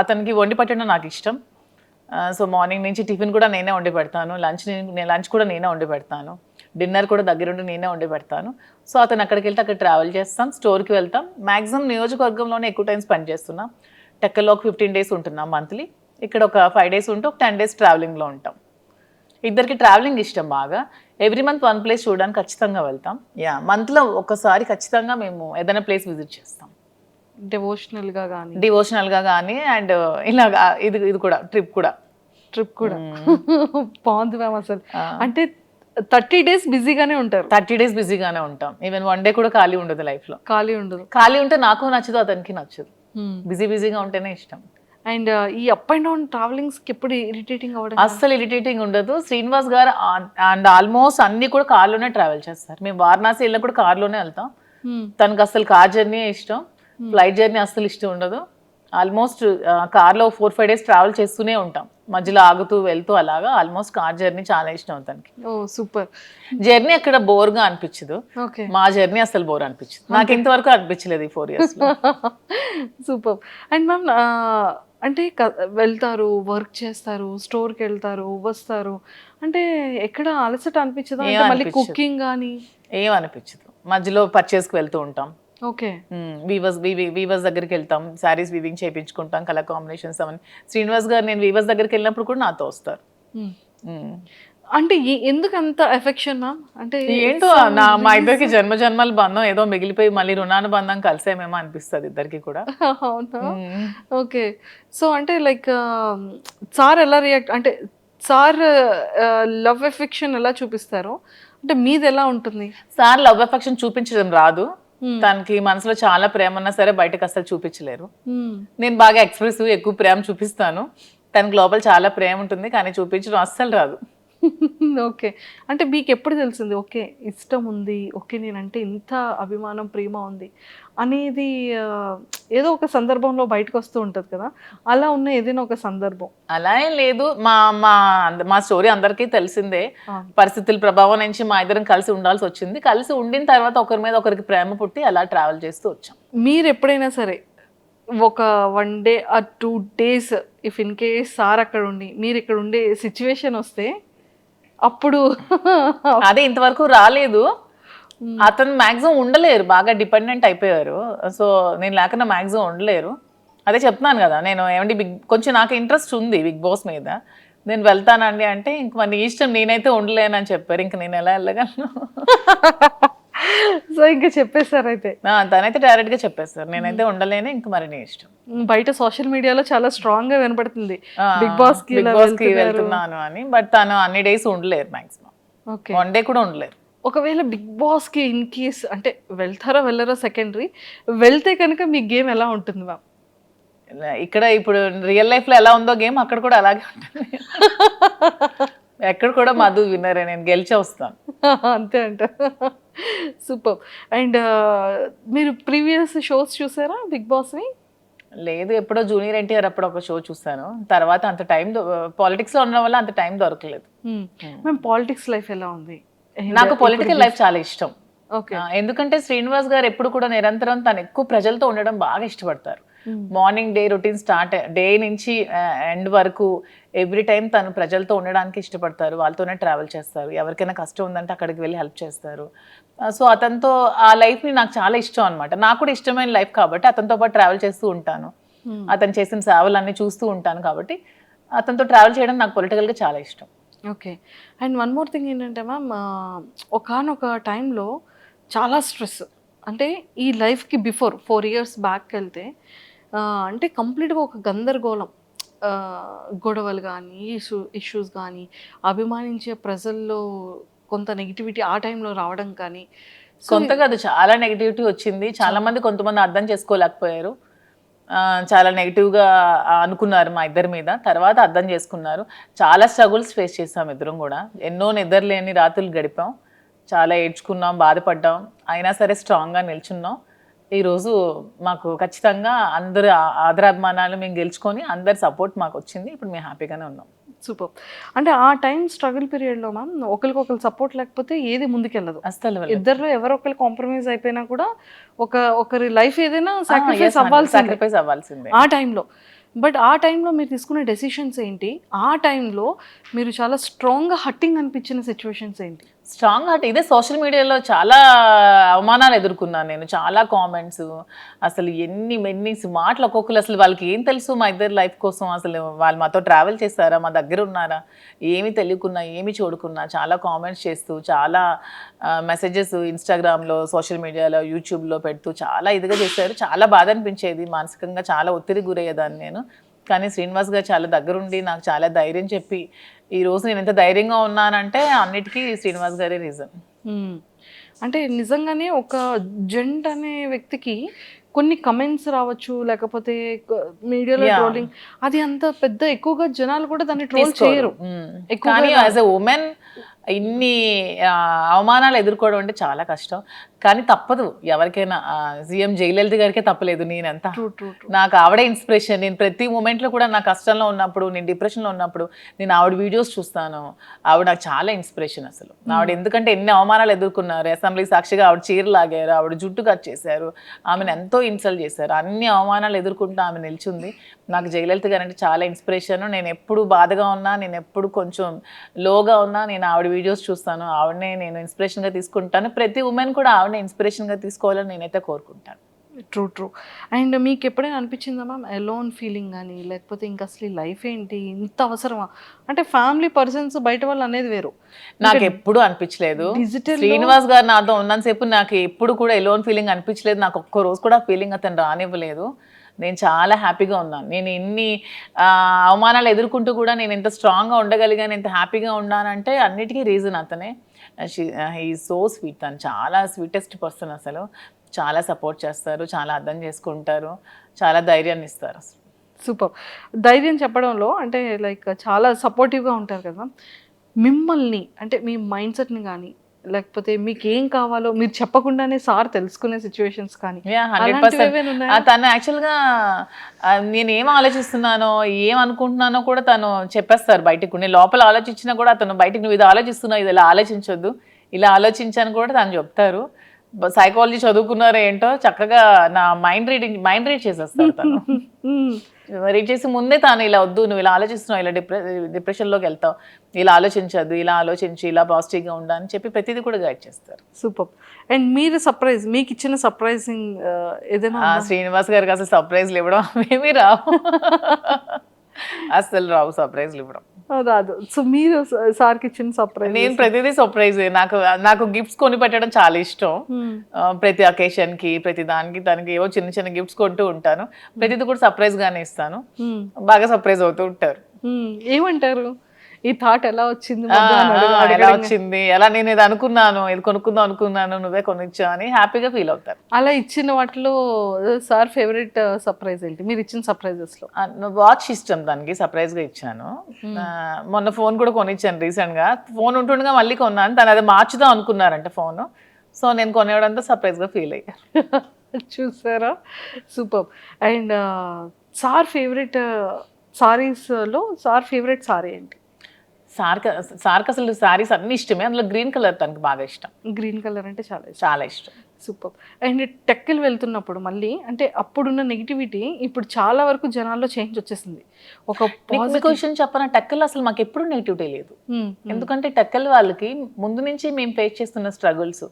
అతనికి వండి పెట్టడం నాకు ఇష్టం. సో మార్నింగ్ నుంచి టిఫిన్ కూడా నేనే వండి పెడతాను, లంచ్ కూడా నేనే వండి పెడతాను, డిన్నర్ కూడా దగ్గరుండి నేనే వండి పెడతాను. సో అతను అక్కడికి వెళ్తే అక్కడ ట్రావెల్ చేస్తాం, స్టోర్కి వెళ్తాం. మ్యాక్సిమం నియోజకవర్గంలోనే ఎక్కువ టైం స్పెండ్ చేస్తున్నాం. టెక్కల్లో ఒక 15 days ఉంటున్నాం మంత్లీ. ఇక్కడ ఒక 5 days ఉంటే ఒక 10 days ట్రావెలింగ్లో ఉంటాం. ఇద్దరికి ట్రావెలింగ్ ఇష్టం బాగా. ఎవ్రీ మంత్ వన్ ప్లేస్ చూడడానికి ఖచ్చితంగా వెళ్తాం. మంత్లో ఒకసారి ఖచ్చితంగా మేము ఏదైనా ప్లేస్ విజిట్ చేస్తాం, డివోషనల్గా కానీ అండ్ ఇలాగా ఇది కూడా ట్రిప్ కూడా బాగుంది మ్యామ్. అసలు అంటే 30 days బిజీగానే ఉంటారు. 30 days బిజీగానే ఉంటాం. ఈవెన్ వన్ డే కూడా ఖాళీ ఉండదు లైఫ్లో. ఖాళీ ఉంటే నాకు నచ్చదు, అతనికి నచ్చదు. బిజీగా ఉంటేనే ఇష్టం. అండ్ ఈ అప్ అండ్ డౌన్ ట్రావెలింగ్స్కి ఎప్పుడు ఇరిటేటింగ్ అవ్వడం? అస్సలు ఇరిటేటింగ్ ఉండదు. శ్రీనివాస్ గారు అండ్ ఆల్మోస్ట్ అన్ని కూడా కార్లోనే ట్రావెల్ చేస్తారు. మేము వారణాసి వెళ్ళినా కూడా కార్లోనే వెళ్తాం. తనకు అసలు కార్ జర్నీ ఇష్టం, ఫ్లైట్ జర్నీ అస్సలు ఇష్టం ఉండదు. ఆల్మోస్ట్ కార్లో 4-5 days ట్రావెల్ చేస్తూనే ఉంటాం, మధ్యలో ఆగుతూ వెళ్తూ అలాగా. ఆల్మోస్ట్ కార్ జర్నీ చాలా ఇష్టం అతనికి. ఓ సూపర్. జర్నీ అక్కడ బోర్గా అనిపించదు, మా జర్నీ అసలు బోర్ అనిపించదు. నాకు ఇంతవరకు అనిపించలేదు ఈ 4 years. సూపర్. అండ్ మ్యామ్ అంటే వెళ్తారు, వర్క్ చేస్తారు, స్టోర్కి వెళ్తారు, వస్తారు, అంటే ఎక్కడ అలసట అనిపించదా? మళ్ళీ కుకింగ్ కానీ ఏం అనిపించదు. మధ్యలో పర్చేస్కి వెళ్తూ ఉంటాం. ఓకే. వీవర్స్ దగ్గరికి వెళ్తాం, శారీస్ వీవింగ్ చేయించుకుంటాం, కలర్ కాంబినేషన్స్ అవన్నీ. శ్రీనివాస్ గారు నేను వీవర్స్ దగ్గరికి వెళ్ళినప్పుడు కూడా నాతో వస్తారు. అంటే ఎందుకు అంత ఎఫెక్షన్ మ్యామ్? అంటే ఏంటో మా ఇద్దరికి జన్మల బంధం ఏదో మిగిలిపోయి మళ్ళీ రుణానుబంధం కలిసేమేమో అనిపిస్తుంది ఇద్దరికి కూడా. అవునా? ఓకే. సో అంటే లైక్ సార్ ఎలా రియాక్ట్, అంటే సార్ లవ్ ఎఫెక్షన్ ఎలా చూపిస్తారు, అంటే మీది ఎలా ఉంటుంది? సార్ లవ్ ఎఫెక్షన్ చూపించడం రాదు. తనకి మనసులో చాలా ప్రేమ ఉన్నా సరే బయటకు అసలు చూపించలేరు. నేను బాగా ఎక్స్ప్రెసివ్, ఎక్కువ ప్రేమ చూపిస్తాను. తనకి లోపల చాలా ప్రేమ ఉంటుంది, కానీ చూపించడం అస్సలు రాదు. ఓకే. అంటే మీకు ఎప్పుడు తెలిసింది ఓకే ఇష్టం ఉంది, ఓకే నేనంటే ఇంత అభిమానం ప్రేమ ఉంది అనేది? ఏదో ఒక సందర్భంలో బయటకు వస్తూ ఉంటుంది కదా, అలా ఉన్న ఏదైనా ఒక సందర్భం? అలా ఏం లేదు. మా స్టోరీ అందరికీ తెలిసిందే. పరిస్థితుల ప్రభావం నుంచి మా ఇద్దరం కలిసి ఉండాల్సి వచ్చింది. కలిసి ఉండిన తర్వాత ఒకరి మీద ఒకరికి ప్రేమ పుట్టి అలా ట్రావెల్ చేస్తూ వచ్చాం. మీరు ఎప్పుడైనా సరే ఒక 1 day or 2 days if in case sir అక్కడ ఉండి మీరు ఇక్కడ ఉండే సిచ్యువేషన్ వస్తే అప్పుడు? అదే ఇంతవరకు రాలేదు. అతను మ్యాక్సిమం ఉండలేరు, బాగా డిపెండెంట్ అయిపోయారు. సో నేను లేకుండా మ్యాక్సిమం ఉండలేరు. అదే చెప్తున్నాను కదా, నేను ఏమంటే కొంచెం నాకు ఇంట్రెస్ట్ ఉంది బిగ్ బాస్ మీద, నేను వెళ్తానండి అంటే ఇంక మరి ఇష్టం, నేనైతే ఉండలేనని చెప్పారు. ఇంక నేను ఎలా వెళ్ళగలను? సో ఇంకా చెప్పేశారు అయితే? తనైతే డైరెక్ట్ గా చెప్పేస్తారు, నేనైతే ఉండలేను, ఇంక మరి నీ ఇష్టం. బయట సోషల్ మీడియాలో చాలా స్ట్రాంగ్ గా వినపడుతుంది బిగ్ బాస్ కి వెళ్తున్నాను అని. బట్ తను అన్ని డేస్ ఉండలేరు, మాక్సిమం 1 day కూడా ఉండలేరు. ఒకవేళ బిగ్ బాస్ కి ఇన్ కేస్ అంటే వెళ్తారో వెళ్ళారో సెకండరీ, వెళ్తే కనుక మీ గేమ్ ఎలా ఉంటుంది మ్యామ్? ఇక్కడ ఇప్పుడు రియల్ లైఫ్ లో ఎలా ఉందో గేమ్ అక్కడ కూడా అలాగే ఉంటుంది. ఎక్కడ కూడా మధు విన్నరే, నేను గెలిచే వస్తాను. అంతే అంట. సూపర్. అండ్ మీరు ప్రీవియస్ షోస్ చూసారా బిగ్ బాస్ని? లేదు, ఎప్పుడో జూనియర్ ఎన్టీఆర్ అప్పుడు ఒక షో చూసాను. తర్వాత అంత టైం పాలిటిక్స్ లో ఉండడం వల్ల అంత టైం దొరకలేదు. మేము పాలిటిక్స్ లైఫ్ ఎలా ఉంది? నాకు పొలిటికల్ లైఫ్ చాలా ఇష్టం. ఓకే. ఎందుకంటే శ్రీనివాస్ గారు ఎప్పుడు కూడా నిరంతరం తను ఎక్కువ ప్రజలతో ఉండడం బాగా ఇష్టపడతారు. Morning day routine start day నుంచి ఎండ్ వరకు ఎవ్రీ టైం తను ప్రజలతో ఉండడానికి ఇష్టపడతారు, వాళ్ళతోనే ట్రావెల్ చేస్తారు. ఎవరికైనా కష్టం ఉందంటే అక్కడికి వెళ్ళి హెల్ప్ చేస్తారు. సో అతనితో ఆ లైఫ్ని నాకు చాలా ఇష్టం అనమాట. నాకు కూడా ఇష్టమైన లైఫ్ కాబట్టి అతనితో పాటు ట్రావెల్ చేస్తూ ఉంటాను. అతను చేసిన సేవలన్నీ చూస్తూ ఉంటాను కాబట్టి అతనితో ట్రావెల్ చేయడం నాకు పొలిటికల్గా చాలా ఇష్టం. Okay. And one more thing ఏంటంటే మ్యామ్, ఒకానొక టైంలో చాలా స్ట్రెస్, అంటే ఈ లైఫ్కి బిఫోర్ 4 years బ్యాక్ వెళ్తే అంటే కంప్లీట్గా ఒక గందరగోళం, గొడవలు కానీ ఇష్యూస్ కానీ, అభిమానించే ప్రజల్లో కొంత నెగిటివిటీ ఆ టైంలో రావడం కానీ కొంత కాదు, చాలా నెగిటివిటీ వచ్చింది. చాలా మంది కొంతమంది అర్థం చేసుకోలేకపోయారు. చాలా నెగిటివ్గా అనుకున్నారు మా ఇద్దరి మీద. తర్వాత అర్థం చేసుకున్నారు. చాలా స్ట్రగుల్స్ ఫేస్ చేసాం ఇద్దరం కూడా. ఎన్నో నిద్రలేని రాత్రులు గడిపాం. చాలా ఏడ్చుకున్నాం, బాధపడ్డాం. అయినా సరే స్ట్రాంగ్గా నిల్చున్నాం. ఈరోజు మాకు ఖచ్చితంగా అందరు ఆదరాభిమానాలు మేము గెలుచుకొని అందరి సపోర్ట్ మాకు వచ్చింది. ఇప్పుడు మేము హ్యాపీగానే ఉన్నాం. సూపర్. అంటే ఆ టైం స్ట్రగుల్ పీరియడ్లో మ్యామ్ ఒకరికొకరు సపోర్ట్ లేకపోతే ఏది ముందుకెళ్ళదు. అస్సలు ఇద్దరిలో ఎవరొకరు కాంప్రమైజ్ అయిపోయినా కూడా ఒకరి లైఫ్ ఏదైనా సాక్రిఫైస్ అవ్వాల్సిందే ఆ టైంలో. బట్ ఆ టైంలో మీరు తీసుకునే డెసిషన్స్ ఏంటి? ఆ టైంలో మీరు చాలా స్ట్రాంగ్గా హట్టింగ్ అనిపించిన సిచ్యువేషన్స్ ఏంటి? స్ట్రాంగ్ హార్ట్ ఇదే. సోషల్ మీడియాలో చాలా అవమానాలు ఎదుర్కొన్నాను నేను. చాలా కామెంట్స్, అసలు ఎన్ని మాటలు ఒక్కొక్కరు. అసలు వాళ్ళకి ఏం తెలుసు మా ఇద్దరు లైఫ్ కోసం? అసలు వాళ్ళు మాతో ట్రావెల్ చేస్తారా, మా దగ్గర ఉన్నారా, ఏమి తెలియకున్నా ఏమి చూడకున్నా చాలా కామెంట్స్ చేస్తూ, చాలా మెసేజెస్ ఇన్స్టాగ్రామ్లో, సోషల్ మీడియాలో, యూట్యూబ్లో పెడుతూ చాలా ఇదిగా చేశారు. చాలా బాధ అనిపించేది. మానసికంగా చాలా ఒత్తిడి గురయ్యేదాన్ని నేను. కానీ శ్రీనివాస్ గారు చాలా దగ్గరుండి నాకు చాలా ధైర్యం చెప్పి ఈరోజు నేను ఎంత ధైర్యంగా ఉన్నానంటే అన్నిటికీ శ్రీనివాస్ గారే రీజన్. అంటే నిజంగానే ఒక జెంట్ అనే వ్యక్తికి కొన్ని కమెంట్స్ రావచ్చు, లేకపోతే మీడియాలో ట్రోలింగ్, అది అంత పెద్ద ఎక్కువగా జనాలు కూడా దాన్ని ట్రోల్ చేయరు. కానీ యాజ్ ఎ ఉమెన్ ఇన్ని అవమానాలు ఎదుర్కోవడం అంటే చాలా కష్టం. కానీ తప్పదు ఎవరికైనా. సీఎం జయలలిత గారికే తప్పలేదు. నేనంతా నాకు ఆవిడే ఇన్స్పిరేషన్. నేను ప్రతి మూమెంట్లో కూడా నా కష్టంలో ఉన్నప్పుడు, నేను డిప్రెషన్లో ఉన్నప్పుడు నేను ఆవిడ వీడియోస్ చూస్తాను. ఆవిడ నాకు చాలా ఇన్స్పిరేషన్ అసలు. ఆవిడ ఎందుకంటే ఎన్ని అవమానాలు ఎదుర్కొన్నారు. అసెంబ్లీ సాక్షిగా ఆవిడ చీర లాగారు, ఆవిడ జుట్టు కట్ చేశారు, ఆమెను ఎంతో ఇన్సల్ట్ చేశారు. అన్ని అవమానాలు ఎదుర్కొంటూ ఆమె నిల్చుంది. నాకు జయలలిత గారు అంటే చాలా ఇన్స్పిరేషన్. నేను ఎప్పుడు బాధగా ఉన్నా, నేను ఎప్పుడు కొంచెం లోగా ఉన్నా నేను ఆవిడ వీడియోస్ చూస్తాను. ఆవిడనే నేను ఇన్స్పిరేషన్గా తీసుకుంటాను. ప్రతి ఉమెన్ కూడా ఆవిడనే ఇన్స్పిరేషన్గా తీసుకోవాలని నేనైతే కోరుకుంటాను. ట్రూ. అండ్ మీకు ఎప్పుడైనా అనిపించిందా మ్యామ్ ఎలోన్ ఫీలింగ్ కానీ, లేకపోతే ఇంకా అసలు లైఫ్ ఏంటి, ఇంత అవసరమా? అంటే ఫ్యామిలీ పర్సన్స్ బయట వాళ్ళు అనేది వేరు. నాకు ఎప్పుడు అనిపించలేదు. శ్రీనివాస్ గారు నాతో ఉన్నంతసేపు నాకు ఎప్పుడు కూడా ఎలోన్ ఫీలింగ్ అనిపించలేదు. నాకు ఒక్క రోజు కూడా ఫీలింగ్ అతను రానివ్వలేదు. నేను చాలా హ్యాపీగా ఉన్నాను. నేను ఎన్ని అవమానాలు ఎదుర్కొంటూ కూడా నేను ఎంత స్ట్రాంగ్గా ఉండగలిగాను, ఎంత హ్యాపీగా ఉన్నానంటే అన్నిటికీ రీజన్ అతనే. He so sweet. తను చాలా స్వీటెస్ట్ పర్సన్ అసలు. చాలా సపోర్ట్ చేస్తారు, చాలా అర్థం చేసుకుంటారు, చాలా ధైర్యాన్ని ఇస్తారు. సూపర్. ధైర్యం చెప్పడంలో అంటే లైక్ చాలా సపోర్టివ్గా ఉంటారు కదా. మిమ్మల్ని అంటే మీ మైండ్ సెట్ని కానీ, లేకపోతే మీకు ఏం కావాలో మీరు చెప్పకుండానే సార్ తెలుసుకునే సిచ్యువేషన్స్ కానీ? 100%. తను యాక్చువల్గా నేను ఏం ఆలోచిస్తున్నానో, ఏం అనుకుంటున్నానో కూడా తను చెప్పేస్తారు బయటకు. నేను లోపల ఆలోచించినా కూడా అతను బయటకు నువ్వు ఇది ఆలోచిస్తున్నావు, ఇది ఇలా ఆలోచించొద్దు, ఇలా ఆలోచించాను కూడా తను చెప్తారు. సైకాలజీ చదువుకున్నారో ఏంటో చక్కగా నా మైండ్ రీడ్ చేసేస్తారు తను. రీడ్ చేసి ముందే తాను ఇలా వద్దు, నువ్వు ఇలా ఆలోచిస్తున్నావు, ఇలా డిప్రెషన్లోకి వెళ్తావు, ఇలా ఆలోచించద్దు, ఇలా ఆలోచించి ఇలా పాజిటివ్గా ఉండా అని చెప్పి ప్రతిదీ కూడా గైడ్ చేస్తారు. సూపర్. అండ్ మీరు సర్ప్రైజ్, మీకు ఇచ్చిన సర్ప్రైజింగ్ ఏదైనా? శ్రీనివాస్ గారికి అసలు సర్ప్రైజ్లు ఇవ్వడం ఏమీ రావు. అసలు రావు సర్ప్రైజ్లు ఇవ్వడం రాదు. సో మీరు సార్కి ఇచ్చిన సర్ప్రైజ్? నేను ప్రతిదీ సర్ప్రైజ్. నాకు గిఫ్ట్స్ కొని పెట్టడం చాలా ఇష్టం. ప్రతి అకేషన్కి, ప్రతి దానికి తనకి ఏవో చిన్న చిన్న గిఫ్ట్స్ కొంటూ ఉంటాను. ప్రతిదీ కూడా సర్ప్రైజ్ గానే ఇస్తాను. బాగా సర్ప్రైజ్ అవుతూ ఉంటారు. ఏమంటారు, ఈ థాట్ ఎలా వచ్చింది, ఎలా వచ్చింది, ఎలా నేను ఇది అనుకున్నాను, ఇది కొనుక్కుందాం అనుకున్నాను, నువ్వే కొనిచ్చా అని హ్యాపీగా ఫీల్ అవుతారు. అలా ఇచ్చిన వాటిలో సార్ ఫేవరెట్ సర్ప్రైజ్ ఏంటి మీరు ఇచ్చిన సర్ప్రైజెస్ లో? వాచ్ ఇష్టం దానికి, సర్ప్రైజ్ గా ఇచ్చాను. మొన్న ఫోన్ కూడా కొనిచ్చాను రీసెంట్ గా. ఫోన్ ఉంటుండగా మళ్ళీ కొన్నాను. తను అది మార్చుదాం అనుకున్నారంట ఫోన్. సో నేను కొనేయడంతో సర్ప్రైజ్ గా ఫీల్ అయ్యాను. చూసారా, సూపర్. అండ్ సార్ ఫేవరెట్ సారీస్లో సార్ ఫేవరెట్ సారీ ఏంటి? సార్కి అసలు సారీస్ అన్ని ఇష్టమే. అందులో గ్రీన్ కలర్ తనకు బాగా ఇష్టం. గ్రీన్ కలర్ అంటే చాలా ఇష్టం. సూపర్. అండ్ టెక్కలు వెళ్తున్నప్పుడు మళ్ళీ అంటే అప్పుడున్న నెగిటివిటీ ఇప్పుడు చాలా వరకు జనాల్లో చేంజ్ వచ్చేసింది. ఒక క్వశ్చన్ చెప్పనా, టెక్కలు అసలు మాకు ఎప్పుడు నెగిటివిటీ లేదు. ఎందుకంటే టెక్కల్ వాళ్ళకి ముందు నుంచి మేము ఫేస్ చేస్తున్న స్ట్రగుల్స్,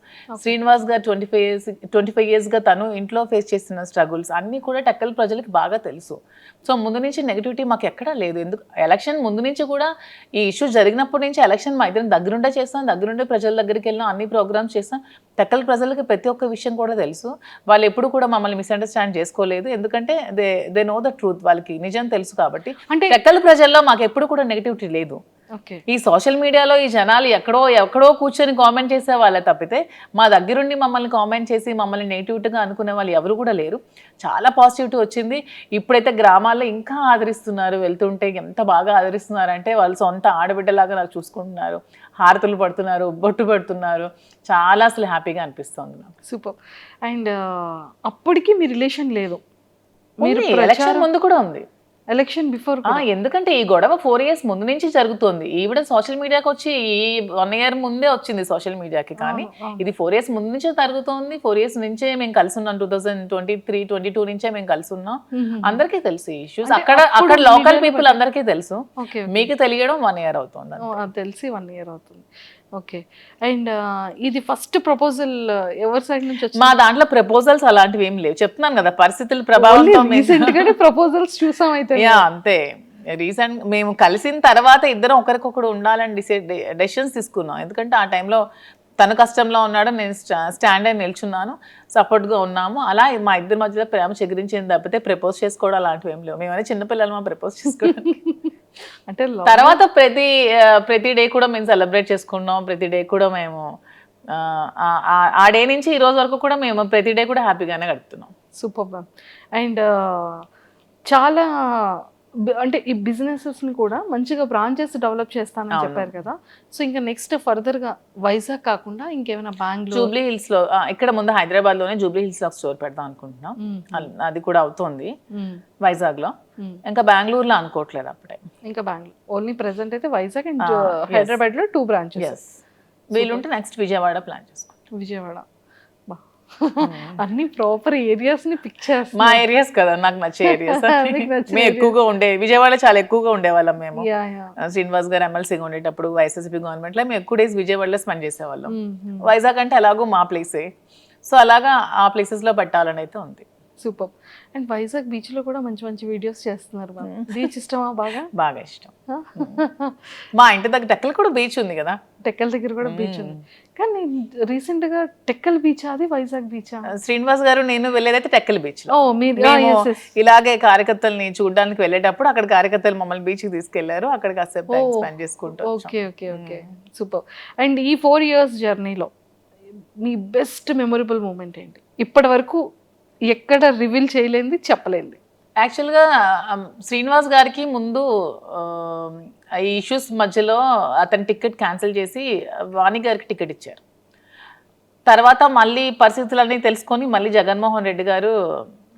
శ్రీనివాస్ గారు 25 years గా తను ఇంట్లో ఫేస్ చేస్తున్న స్ట్రగుల్స్ అన్నీ కూడా టెక్కల్ ప్రజలకి బాగా తెలుసు. సో ముందు నుంచి నెగిటివిటీ మాకు ఎక్కడా లేదు. ఎందుకు ఎలక్షన్ ముందు నుంచి కూడా ఈ ఇష్యూ జరిగినప్పటి నుంచి ఎలక్షన్ మా ఇద్దరం దగ్గరుండే చేస్తాం, దగ్గరుండే ప్రజల దగ్గరికి వెళ్ళాం, అన్ని ప్రోగ్రామ్స్ చేస్తాం. టెక్కల్ ప్రజలకి ప్రతి ఒక్క విషయం కూడా తెలుసు. వాళ్ళు ఎప్పుడు కూడా మమ్మల్ని మిస్అండర్స్టాండ్ చేసుకోలేదు. ఎందుకంటే దే నో ద ట్రూత్. వాళ్ళకి నిజం తెలుసు కాబట్టి. అంటే టెక్కల్ ప్రజల్లో మాకు ఎప్పుడు కూడా నెగిటివిటీ లేదు. ఓకే. ఈ సోషల్ మీడియాలో ఈ జనాలు ఎక్కడో కూర్చొని కామెంట్ చేసే వాళ్ళే తప్పితే మా దగ్గరుండి మమ్మల్ని కామెంట్ చేసి మమ్మల్ని నెగిటివ్గా అనుకునే వాళ్ళు ఎవరు కూడా లేరు. చాలా పాజిటివిటీ వచ్చింది. ఇప్పుడైతే గ్రామాల్లో ఇంకా ఆదరిస్తున్నారు. వెళ్తుంటే ఎంత బాగా ఆదరిస్తున్నారంటే వాళ్ళు సొంత ఆడబిడ్డలాగా నాకు చూసుకుంటున్నారు, హారతులు పడుతున్నారు, బొట్టు పెడుతున్నారు. చాలా అసలు హ్యాపీగా అనిపిస్తుంది నాకు. సూపర్. అండ్ అప్పటికి మీ రిలేషన్ లేదు, మీరు ఎలక్షన్ ముందు కూడా ఉంది. ఎలక్షన్ బిఫోర్ ఎందుకంటే ఈ గొడవ 4 years ముందు నుంచి జరుగుతుంది. ఈవిడ సోషల్ మీడియాకి వచ్చి ఈ 1 year ముందే వచ్చింది సోషల్ మీడియాకి. కానీ ఇది 4 years ముందు నుంచే జరుగుతోంది. 4 years నుంచే మేము కలిసి ఉన్నాం. 2023-22 నుంచే మేము కలిసి ఉన్నాం. అందరికీ తెలుసు ఈ ఇష్యూస్. అక్కడ లోకల్ పీపుల్ అందరికీ తెలుసు. మీకు తెలియడం 1 year అవుతుంది. తెలిసి 1 year అవుతుంది. ఓకే. అండ్ ఇది ఫస్ట్ ప్రపోజల్ ఎవరి సైడ్ నుంచి వచ్చింది? మా దాంట్లో ప్రపోజల్స్ అలాంటివి ఏం లేవు. చెప్తున్నాను కదా, పరిస్థితుల ప్రభావంతో ప్రపోజల్స్ చూసాం అయితే. అంతే. రీసెంట్ మేము కలిసిన తర్వాత ఇద్దరం ఒకరికొకరు ఉండాలని డెసిషన్స్ తీసుకున్నాం. ఎందుకంటే ఆ టైంలో తన కష్టంలో ఉన్నాడు, నేను స్టాండ్ అయి నిల్చున్నాను, సపోర్ట్గా ఉన్నాము. అలా మా ఇద్దరి మధ్యలో ప్రేమ చెగిరించింది తప్పితే ప్రపోజ్ చేసుకోవడం అలాంటివి ఏం లేవు. మేమైనా చిన్నపిల్లలు మా ప్రపోజ్ చేసుకోవడం. అంటే తర్వాత ప్రతి డే కూడా మేము సెలబ్రేట్ చేసుకున్నాం. ప్రతి డే కూడా మేము ఆ డే నుంచి ఈ రోజు వరకు కూడా మేము ప్రతి డే కూడా హ్యాపీగానే గడుపుతున్నాం. Super ma'am. అండ్ చాలా అంటే ఈ బిజినెసెస్ని కూడా మంచిగా బ్రాంచెస్ డెవలప్ చేస్తానని చెప్పారు కదా. సో ఇంకా నెక్స్ట్ ఫర్దర్గా వైజాగ్ కాకుండా ఇంకేమైనా బెంగళూరు, జూబ్లీ హిల్స్ లో, ఇక్కడ ముందు హైదరాబాద్ లోనే జూబ్లీ హిల్స్ లో స్టోర్ పెడదాం అనుకుంటున్నాం. అది కూడా అవుతోంది వైజాగ్ లో. ఇంకా బెంగళూరులో అనుకోవట్లేదు అప్పుడే. ఇంకా బెంగళూరు ఓన్లీ ప్రెసెంట్ అయితే వైజాగ్ అండ్ హైదరాబాద్ లో 2 branches. వీలుంటే నెక్స్ట్ విజయవాడ ప్లాన్ చేసుకుంటాం. విజయవాడ అన్ని ప్రాపర్ ఏరియాస్ ని పిక్ చేస్తాం. మా ఏరియాస్ కదా నాకు నచ్చే ఏరియాస్. మేము ఎక్కువగా విజయవాడ చాలా ఎక్కువగా ఉండేవాళ్ళం మేము. శ్రీనివాస్ గారు ఎమ్మెల్సీగా ఉండేటప్పుడు వైఎస్ఎస్పీ గవర్నమెంట్ లో మేము ఎక్కువ డేస్ విజయవాడలో స్పెండ్ చేసేవాళ్ళం. వైజాగ్ అంటే అలాగో మా ప్లేసే. సో అలాగా ఆ ప్లేసెస్ లో పెట్టాలని అయితే ఉంది. సూపర్. అండ్ వైజాగ్ బీచ్ లో కూడా మంచి మంచి వీడియోస్ చేస్తున్నారు. బీచ్ ఇష్టమా? బాగా ఇష్టం. మా ఇంటి దగ్గర టెక్కల్ కూడా బీచ్ ఉంది కదా. టెక్కల్ దగ్గర కూడా బీచ్ ఉంది. కానీ రీసెంట్ గా టెక్కల్ బీచ్ అది వైజాగ్ బీచ్? శ్రీనివాస్ గారు నేను వెళ్ళేదైతే టెక్కల్ బీచ్ లో. ఇలాగే కార్యకర్తల్ని చూడడానికి వెళ్ళేటప్పుడు అక్కడ కార్యకర్తలు మమ్మల్ని బీచ్ కి తీసుకెళ్లారు. అక్కడ కాసేపు టైం స్పెండ్ చేసుకుంటాం. Okay okay okay. Super. And ఈ 4 years జర్నీలో మీ బెస్ట్ మెమొరబుల్ మూమెంట్ ఏంటి? ఇప్పటి వరకు ఎక్కడ రివీల్ చేయలేంది, చెప్పలేంది? యాక్చువల్గా శ్రీనివాస్ గారికి ముందు ఈ ఇష్యూస్ మధ్యలో అతని టికెట్ క్యాన్సిల్ చేసి వాణి గారికి టికెట్ ఇచ్చారు. తర్వాత మళ్ళీ పరిస్థితులన్నీ తెలుసుకొని మళ్ళీ జగన్మోహన్ రెడ్డి గారు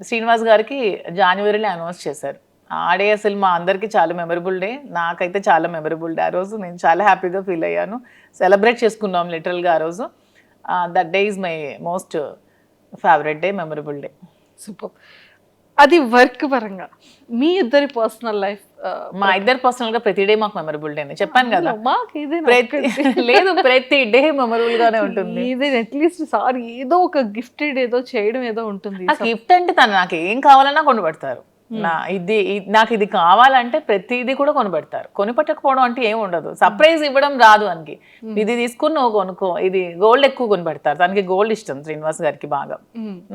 శ్రీనివాస్ గారికి జనవరిలో అనౌన్స్ చేశారు. ఆ డే అసలు మా అందరికీ చాలా మెమరబుల్ డే. నాకైతే చాలా మెమరబుల్ డే. ఆ రోజు నేను చాలా హ్యాపీగా ఫీల్ అయ్యాను. సెలబ్రేట్ చేసుకున్నాం లిటరల్గా ఆ రోజు. That day is my most favourite day, memorable day. Super. అది వర్క్ పరంగా మీ ఇద్దరి పర్సనల్ లైఫ్? మా ఇద్దరు పర్సనల్ గా ప్రతి డే మాకు మెమరబుల్ డే. చెప్పాను కదా, లేదు ప్రతి డే మెమరబుల్ గానే ఉంటుంది. అట్లీస్ట్ సారీ ఏదో ఒక గిఫ్టెడ్ ఏదో చేయడం ఏదో ఉంటుంది. ఆ గిఫ్ట్ అంటే తను నాకు ఏం కావాలన్నా కొనిపెడతారు. నాకు ఇది కావాలంటే ప్రతిదీ కూడా కొనిపెడతారు. కొనిపెట్టకపోవడం అంటే ఏమి ఉండదు. సర్ప్రైజ్ ఇవ్వడం రాదు అనికి. ఇది తీసుకుని నువ్వు కొనుక్కో, ఇది గోల్డ్ ఎక్కువ కొనిపెడతారు. తనకి గోల్డ్ ఇష్టం శ్రీనివాస్ గారికి బాగా.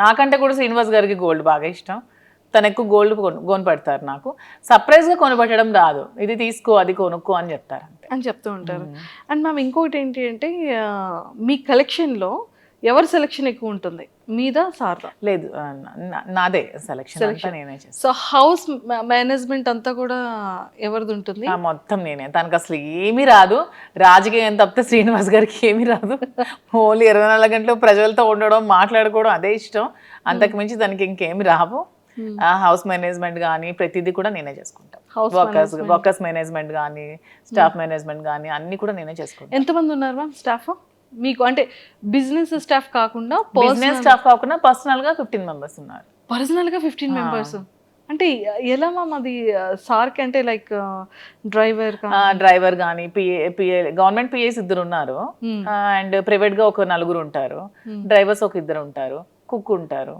నాకంటే కూడా శ్రీనివాస్ గారికి గోల్డ్ బాగా ఇష్టం. తను ఎక్కువ గోల్డ్ కొనిపెడతారు. నాకు సర్ప్రైజ్ గా కొనిపెట్టడం రాదు. ఇది తీసుకో, అది కొనుక్కో అని చెప్తారు అని చెప్తూ ఉంటారు. అండ్ మ్యామ్ ఇంకొకటి ఏంటి అంటే మీ కలెక్షన్ లో ఎవరి సెలెక్షన్ ఎక్కువ ఉంటుంది, మీదా సార్దా? లేదు, నాదే సెలెక్షన్. నేనే చేస్తాను. సో హౌస్ మేనేజ్మెంట్ అంతా కూడా ఎవరిది ఉంటుంది? మొత్తం నేనే. తనకు అసలు ఏమీ రాదు. రాజకీయం తప్పితే శ్రీనివాస్ గారికి ఏమీ రాదు. ఓన్లీ 24 గంటలు ప్రజలతో ఉండడం, మాట్లాడుకోవడం అదే ఇష్టం. అంతకు మించి తనకి ఇంకేమి రావు. హౌస్ మేనేజ్మెంట్ కానీ ప్రతిదీ కూడా నేనే చేసుకుంటాను. వర్కర్స్ మేనేజ్మెంట్ కానీ స్టాఫ్ మేనేజ్మెంట్ కానీ అన్ని కూడా నేనే చేసుకుంటాను. ఎంతమంది ఉన్నారు మ్యామ్ స్టాఫ్ మీకు? అంటే బిజినెస్ స్టాఫ్ కాకుండా పర్సనల్ గా 15 members ఉన్నారు. పర్సనల్ గా 15 members అంటే ఎలా మ్యామ్ అది? సార్కి అంటే లైక్ డ్రైవర్ కానీ పిఏ గవర్నమెంట్ పిఏస్ 2 ఉన్నారు. అండ్ ప్రైవేట్ గా ఒక 4 ఉంటారు. డ్రైవర్స్ ఒక 2 ఉంటారు. కుక్ ఉంటారు.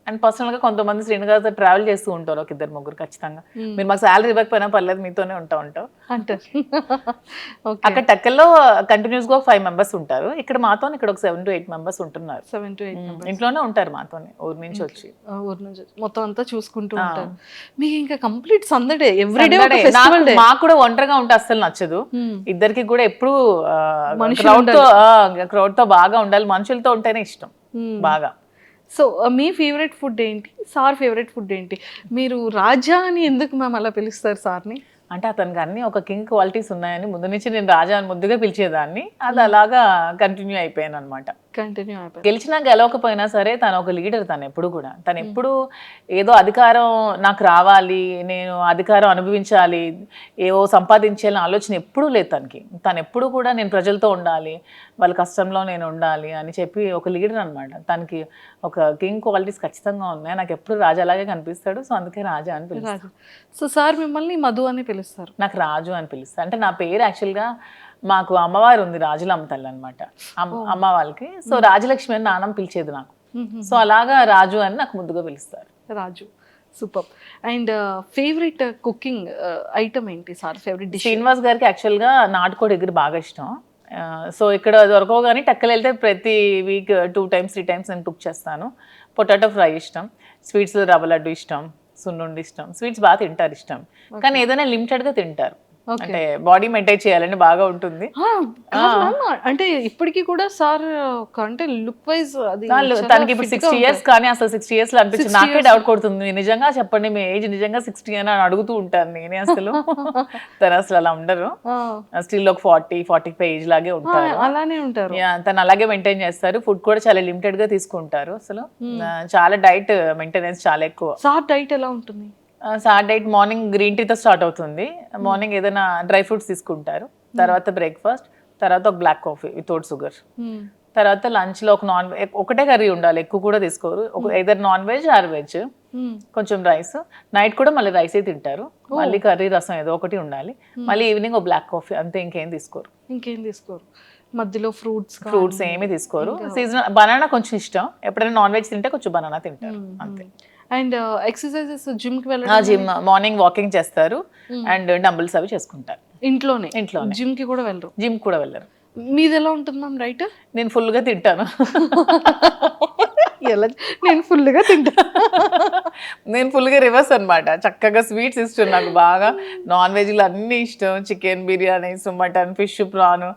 అండ్ పర్సనల్ గా కొంతమంది శ్రీను గారితో ట్రావెల్ చేస్తూ ఉంటారు ఒక ఇద్దరు ముగ్గురు ఖచ్చితంగా. మీరు మాకు శాలరీ ఇవ్వకపోయినా పర్లేదు మీతోనే ఉంటాం. అంటారు. ఓకే. అక్కడ టెక్కల్లో కంటిన్యూస్ గా 5 మెంబర్స్ ఉంటారు. ఇక్కడ మాతో ఇక్కడ ఒక 7 to 8 మెంబర్స్ ఉంటున్నారు. 7 to 8 మెంబర్స్ ఇంట్లోనే ఉంటారు మాతోనే ఊరు నుంచి వచ్చి. ఊరు నుంచి మొత్తం అంతా చూసుకుంటూ ఉంటారు. మీకు ఇంకా కంప్లీట్ సందడే ఎవ్రీడే ఒక Sunday. Festival day. మాకు కూడా ఒంటరిగా ఉంటే అస్సలు నచ్చదు. ఇద్దరికి కూడా ఎప్పుడు మనుషులు క్రౌడ్ తో బాగా ఉండాలి, మనుషులతో ఉంటేనే ఇష్టం బాగా. సో మీ ఫేవరెట్ ఫుడ్ ఏంటి, సార్ ఫేవరెట్ ఫుడ్ ఏంటి? మీరు రాజా అని ఎందుకు మ్యామ్ అలా పిలుస్తారు సార్ని? అంటే అతనికి అన్ని ఒక కింగ్ క్వాలిటీస్ ఉన్నాయని ముందు నుంచి నేను రాజా అని ముద్దుగా పిలిచేదాన్ని. అది అలాగా కంటిన్యూ అయిపోయాను అనమాట. కంటిన్యూ అయిపోయింది. గెలిచినా గెలవకపోయినా సరే తను ఒక లీడర్. తను ఎప్పుడు కూడా ఎప్పుడు ఏదో అధికారం నాకు రావాలి, నేను అధికారం అనుభవించాలి, ఏవో సంపాదించాలని ఆలోచన ఎప్పుడూ లేదు తనకి. తను ఎప్పుడు కూడా నేను ప్రజలతో ఉండాలి, వాళ్ళ కష్టంలో నేను ఉండాలి అని చెప్పి ఒక లీడర్ అనమాట. తనకి ఒక కింగ్ క్వాలిటీస్ ఖచ్చితంగా ఉన్నాయి. నాకు ఎప్పుడు రాజా అలాగే కనిపిస్తాడు. సో అందుకే రాజా అని పిలుస్తాను. సో సార్ మిమ్మల్ని మధు అని పిలుస్తారు. నాకు రాజు అని పిలుస్తాను. అంటే నా పేరు యాక్చువల్గా మాకు అమ్మవారు ఉంది, రాజులమ్మ తల్లి అనమాట అమ్మ వాళ్ళకి. సో రాజలక్ష్మి అని నాన్నమ్మ పిలిచేది నాకు. సో అలాగా రాజు అని నాకు ముందుగా పిలుస్తారు. Raju. Super. And favourite cooking item ఏంటి సార్? Favourite dish? శ్రీనివాస్ గారికి యాక్చువల్గా నాటుకోడి ఎగురు బాగా ఇష్టం. సో ఇక్కడ దొరకవు కానీ టెక్కలు వెళ్తే ప్రతి వీక్ 2 times 3 times నేను కుక్ చేస్తాను. పొటాటో ఫ్రై ఇష్టం, స్వీట్స్లో రవ్వ లడ్డు ఇష్టం, సున్నుండి ఇష్టం. స్వీట్స్ బాగా తింటారు ఇష్టం, కానీ ఏదైనా లిమిటెడ్గా తింటారు. అంటే బాడీ మెయింటైన్ చేయాలని బాగా ఉంటుంది. అంటే ఇప్పటికీ కూడా సార్ అంటే లుక్ వైజ్ అది తనకి ఇప్పుడు 60 years, కానీ అసలు 60 years లో అనిపించింది. నాకే డౌట్ కొడుతుంది, నిజంగా చెప్పండి మీ ఏజ్ నిజంగా 60 అని అడుగుతూ ఉంటాను నేనే. అసలు తను అసలు అలా ఉండరు, స్టిల్ ఒక 40-45 ఏజ్ లాగే ఉంటారు. అలానే ఉంటారు. తను అలాగే మెయింటైన్ చేస్తారు. ఫుడ్ కూడా చాలా లిమిటెడ్ గా తీసుకుంటారు. అసలు చాలా డైట్ మెయింటెనెన్స్ చాలా ఎక్కువ. సార్ డైట్ ఎలా ఉంటుంది? సార్ డైట్ మార్నింగ్ గ్రీన్ టీతో స్టార్ట్ అవుతుంది. మార్నింగ్ ఏదైనా డ్రై ఫ్రూట్స్ తీసుకుంటారు, తర్వాత బ్రేక్ఫాస్ట్, తర్వాత ఒక బ్లాక్ కాఫీ వితౌట్ షుగర్, తర్వాత లంచ్ లో ఒకటే కర్రీ ఉండాలి, ఎక్కువ కూడా తీసుకోరు. ఏదైనా నాన్ వెజ్ ఆర్ వెజ్, కొంచెం రైస్. నైట్ కూడా మళ్ళీ రైసే తింటారు, మళ్ళీ కర్రీ రసం ఏదో ఒకటి ఉండాలి. మళ్ళీ ఈవినింగ్ ఒక బ్లాక్ కాఫీ, అంతే. ఇంకేం తీసుకోరు. మధ్యలో ఫ్రూట్స్ ఏమీ తీసుకోరు. సీజనల్ బనానా కొంచెం ఇష్టం, ఎప్పుడైనా నాన్ వెజ్ తింటే కొంచెం బనానా తింటారు, అంతే. అండ్ ఎక్సర్సైజెస్ జిమ్ కి వెళ్ళడం? జిమ్ మార్నింగ్ వాకింగ్ చేస్తారు అండ్ డంబుల్స్ అవి చేసుకుంటారు ఇంట్లోనే. జిమ్ కి కూడా వెళ్ళరు? జిమ్ కూడా వెళ్ళరు. మీది ఎలా ఉంటుంది మ్యామ్ రైట్? నేను ఫుల్గా తింటాను. ఎలా? నేను ఫుల్గా తింటాను. నేను ఫుల్గా రివర్స్ అనమాట. చక్కగా స్వీట్స్ ఇష్టం నాకు బాగా. నాన్ వెజ్లో అన్నీ ఇష్టం, chicken biryani, mutton, fish, prawn,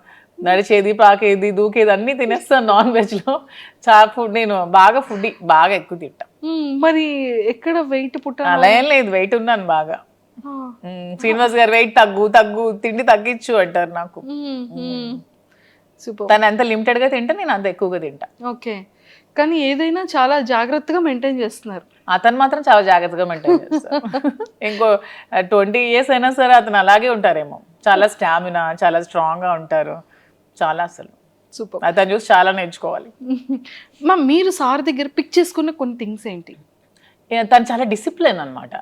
నడిచేది, పాకేది, దూకేది అన్నీ తినేస్తాను నాన్ వెజ్లో. చాలా ఫుడ్, నేను బాగా ఫుడ్ బాగా ఎక్కువ తింటా. మరి ఎక్కడ వెయిట్ అలా ఏం లేదు, వెయిట్ ఉన్నాను బాగా. శ్రీనివాస్ గారు వెయిట్ తగ్గు తిండి తగ్గించు అంటారు నాకు. తను ఎంత లిమిటెడ్ గా తింటా, నేను అంత ఎక్కువగా తింటా. ఓకే. కానీ ఏదైనా చాలా జాగ్రత్తగా మెయింటైన్ చేస్తున్నారు. అతను మాత్రం చాలా జాగ్రత్తగా మెయింటైన్ చేస్తారు. ఇంకో 20 years అయినా సరే అతను అలాగే ఉంటారేమో. చాలా స్టామినా, చాలా స్ట్రాంగ్ గా ఉంటారు. చాలా అసలు సూపర్. అతను చూసి చాలా నేర్చుకోవాలి. మ్యామ్ మీరు సార్ దగ్గర పిక్ చేసుకున్న కొన్ని థింగ్స్ ఏంటి? తను చాలా డిసిప్లైన్ అనమాట,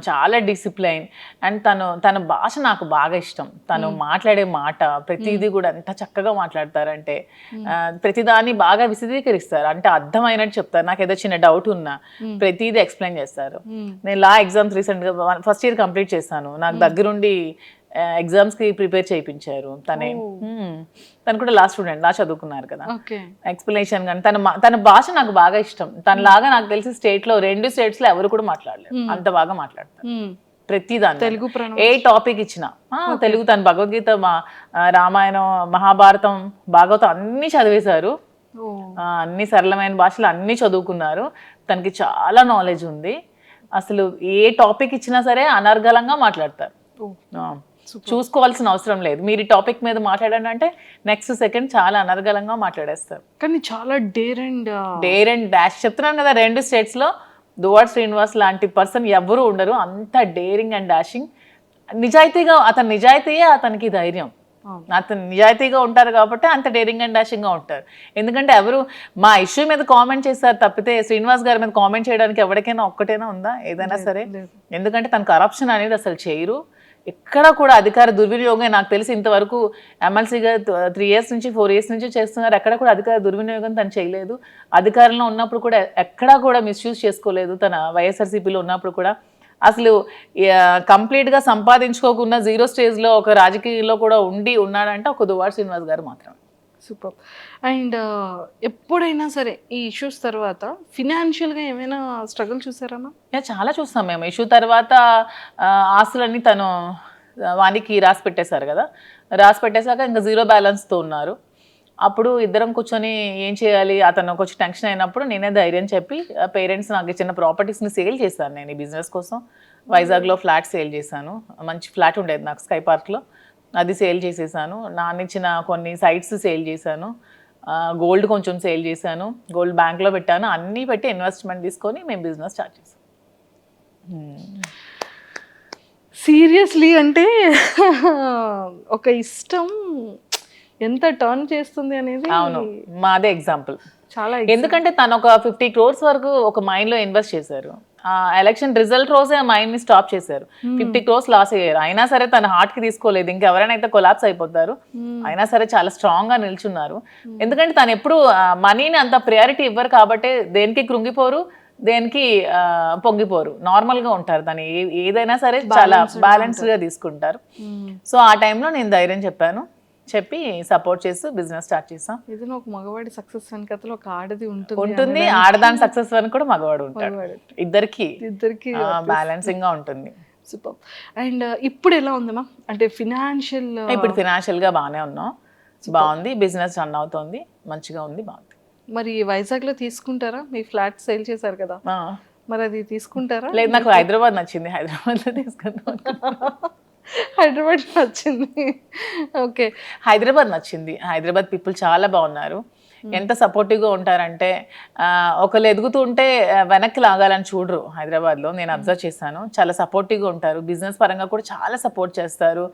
చాలా డిసిప్లైన్. అండ్ తన భాష నాకు బాగా ఇష్టం. తను మాట్లాడే మాట ప్రతిదీ కూడా ఎంత చక్కగా మాట్లాడతారంటే ప్రతిదాన్ని బాగా విశదీకరిస్తారు, అంటే అర్థమైనట్టు చెప్తారు. నాకు ఏదో చిన్న డౌట్ ఉన్నా ప్రతిదీ ఎక్స్ప్లెయిన్ చేస్తారు. నేను లా ఎగ్జామ్స్ రీసెంట్గా ఫస్ట్ ఇయర్ కంప్లీట్ చేశాను. నాకు దగ్గరుండి ఎగ్జామ్స్ కి ప్రిపేర్ చేయించారు. తను కూడా లా స్టూడెంట్, లా చదువుకున్నారు కదా. ఎక్స్ప్లెనేషన్ కానీ తన భాష నాకు బాగా ఇష్టం. తనలాగా నాకు తెలిసి స్టేట్ లో 2 states లో ఎవరు కూడా మాట్లాడలేరు, అంత బాగా మాట్లాడతారు ప్రతిదాన్ని. తెలుగు ఏ టాపిక్ ఇచ్చినా తెలుగు. తను భగవద్గీత, రామాయణం, మహాభారతం, భాగవతం అన్ని చదివేశారు. అన్ని సరళమైన భాషలు అన్ని చదువుకున్నారు. తనకి చాలా నాలెడ్జ్ ఉంది. అసలు ఏ టాపిక్ ఇచ్చినా సరే అనర్గళంగా మాట్లాడతారు. చూసుకోవాల్సిన అవసరం లేదు. మీరు ఈ టాపిక్ మీద మాట్లాడండి అంటే నెక్స్ట్ సెకండ్ చాలా అనర్గళంగా మాట్లాడేస్తారు. కానీ చాలా డేర్ అండ్ డాష్ చెప్తున్నాను కదా. 2 states లో దువ్వాడ శ్రీనివాస్ లాంటి పర్సన్ ఎవరు ఉండరు. అంత డేరింగ్ అండ్ డాషింగ్, నిజాయితీగా. నిజాయితీయే అతనికి ధైర్యం. అతను నిజాయితీగా ఉంటారు కాబట్టి అంత డేరింగ్ అండ్ డాషింగ్ గా ఉంటారు. ఎందుకంటే ఎవరు మా ఇష్యూ మీద కామెంట్ చేస్తారు తప్పితే శ్రీనివాస్ గారి మీద కామెంట్ చేయడానికి ఎవరికైనా ఒక్కటైనా ఉందా ఏదైనా సరే? ఎందుకంటే తను కరప్షన్ అనేది అసలు చేయరు. ఎక్కడ కూడా అధికార దుర్వినియోగం నాకు తెలిసి ఇంతవరకు ఎమ్మెల్సీగా 3 years నుంచి 4 years నుంచి చేస్తున్నారు. ఎక్కడ కూడా అధికార దుర్వినియోగం తను చేయలేదు. అధికారంలో ఉన్నప్పుడు కూడా ఎక్కడా కూడా మిస్యూజ్ చేసుకోలేదు. తన వైఎస్ఆర్సీపీలో ఉన్నప్పుడు కూడా అసలు కంప్లీట్గా సంపాదించుకోకుండా 0 స్టేజ్లో ఒక రాజకీయంలో కూడా ఉన్నాడంటే ఒక దువ్వాడ శ్రీనివాస్ గారు మాత్రం. సూపర్. అండ్ ఎప్పుడైనా సరే ఈ ఇష్యూస్ తర్వాత ఫినాన్షియల్గా ఏమైనా స్ట్రగుల్ చూసారమ్మా? చాలా చూస్తాం మేము. ఇష్యూ తర్వాత ఆస్తులన్నీ తను వానికి రాసి పెట్టేశారు కదా, రాసి పెట్టేశాక ఇంకా 0 బ్యాలెన్స్తో ఉన్నారు. అప్పుడు ఇద్దరం కూర్చొని ఏం చేయాలి, అతను కొంచెం టెన్షన్ అయినప్పుడు నేనే ధైర్యం చెప్పి పేరెంట్స్ నాకు ఇచ్చిన ప్రాపర్టీస్ని సేల్ చేశాను. నేను ఈ బిజినెస్ కోసం వైజాగ్లో ఫ్లాట్ సేల్ చేశాను. మంచి ఫ్లాట్ ఉండేది నాకు స్కై పార్క్లో, అది సేల్ చేసేసాను. నాన్నిచ్చిన కొన్ని సైట్స్ సేల్ చేశాను. గోల్డ్ కొంచెం సేల్ చేశాను. గోల్డ్ బ్యాంక్లో పెట్టాను. అన్నీ పెట్టి ఇన్వెస్ట్మెంట్ తీసుకొని మేము బిజినెస్ స్టార్ట్ చేసాం. సీరియస్లీ అంటే ఒక ఇష్టం ఎంత టర్న్ చేస్తుంది అనేది అవును, మాదే ఎగ్జాంపుల్. చాలా ఎందుకంటే తను ఒక 50 crores వరకు ఒక మైండ్లో ఇన్వెస్ట్ చేశారు. ఎలక్షన్ రిజల్ట్ రోజే ఆ మైండ్ని స్టాప్ చేశారు. 50 crores లాస్ అయ్యారు. అయినా సరే తన హార్ట్కి తీసుకోలేదు. ఇంకెవరైనా అయితే కొలాప్స్ అయిపోతారు. అయినా సరే చాలా స్ట్రాంగ్గా నిల్చున్నారు. ఎందుకంటే తను ఎప్పుడు మనీని అంత ప్రయారిటీ ఇవ్వరు కాబట్టి దేనికి కృంగిపోరు, దేనికి పొంగిపోరు, నార్మల్గా ఉంటారు. తను ఏదైనా సరే చాలా బ్యాలెన్స్డ్గా తీసుకుంటారు. సో ఆ టైంలో నేను ధైర్యం చెప్పి సపోర్ట్ చేస్తూ బిజినెస్ స్టార్ట్ చేసాం. ఏదైనా ఒక మగవాడి సక్సెస్ వెనకతలో ఒక ఆడది ఉంటుంది. ఆడదాని సక్సెస్ వెనక కూడా మగవాడు ఉంటాడు. ఇద్దరికి బ్యాలెన్సింగ్ గా ఉంటుంది. సూపర్. అండ్ ఇప్పుడు ఎలా ఉంది మ్యామ్, అంటే ఇప్పుడు ఫినాన్షియల్ గా బాగానే ఉన్నాం. బాగుంది, బిజినెస్ రన్ అవుతుంది, మంచిగా ఉంది, బాగుంది. మరి వైజాగ్ లో తీసుకుంటారా? మీ ఫ్లాట్ సేల్ చేశారు కదా, మరి అది తీసుకుంటారా? లేదు, నాకు హైదరాబాద్ నచ్చింది. హైదరాబాద్ లో తీసుకుందాం. హైదరాబాద్ నచ్చింది. ఓకే, హైదరాబాద్ నచ్చింది. హైదరాబాద్ పీపుల్ చాలా బాగున్నారు. ఎంత సపోర్టివ్గా ఉంటారంటే ఒకళ్ళు ఎదుగుతూ ఉంటే వెనక్కి లాగాలని చూడరు. హైదరాబాద్లో నేను అబ్జర్వ్ చేశాను. చాలా సపోర్టివ్గా ఉంటారు. బిజినెస్ పరంగా కూడా చాలా సపోర్ట్ చేస్తారు.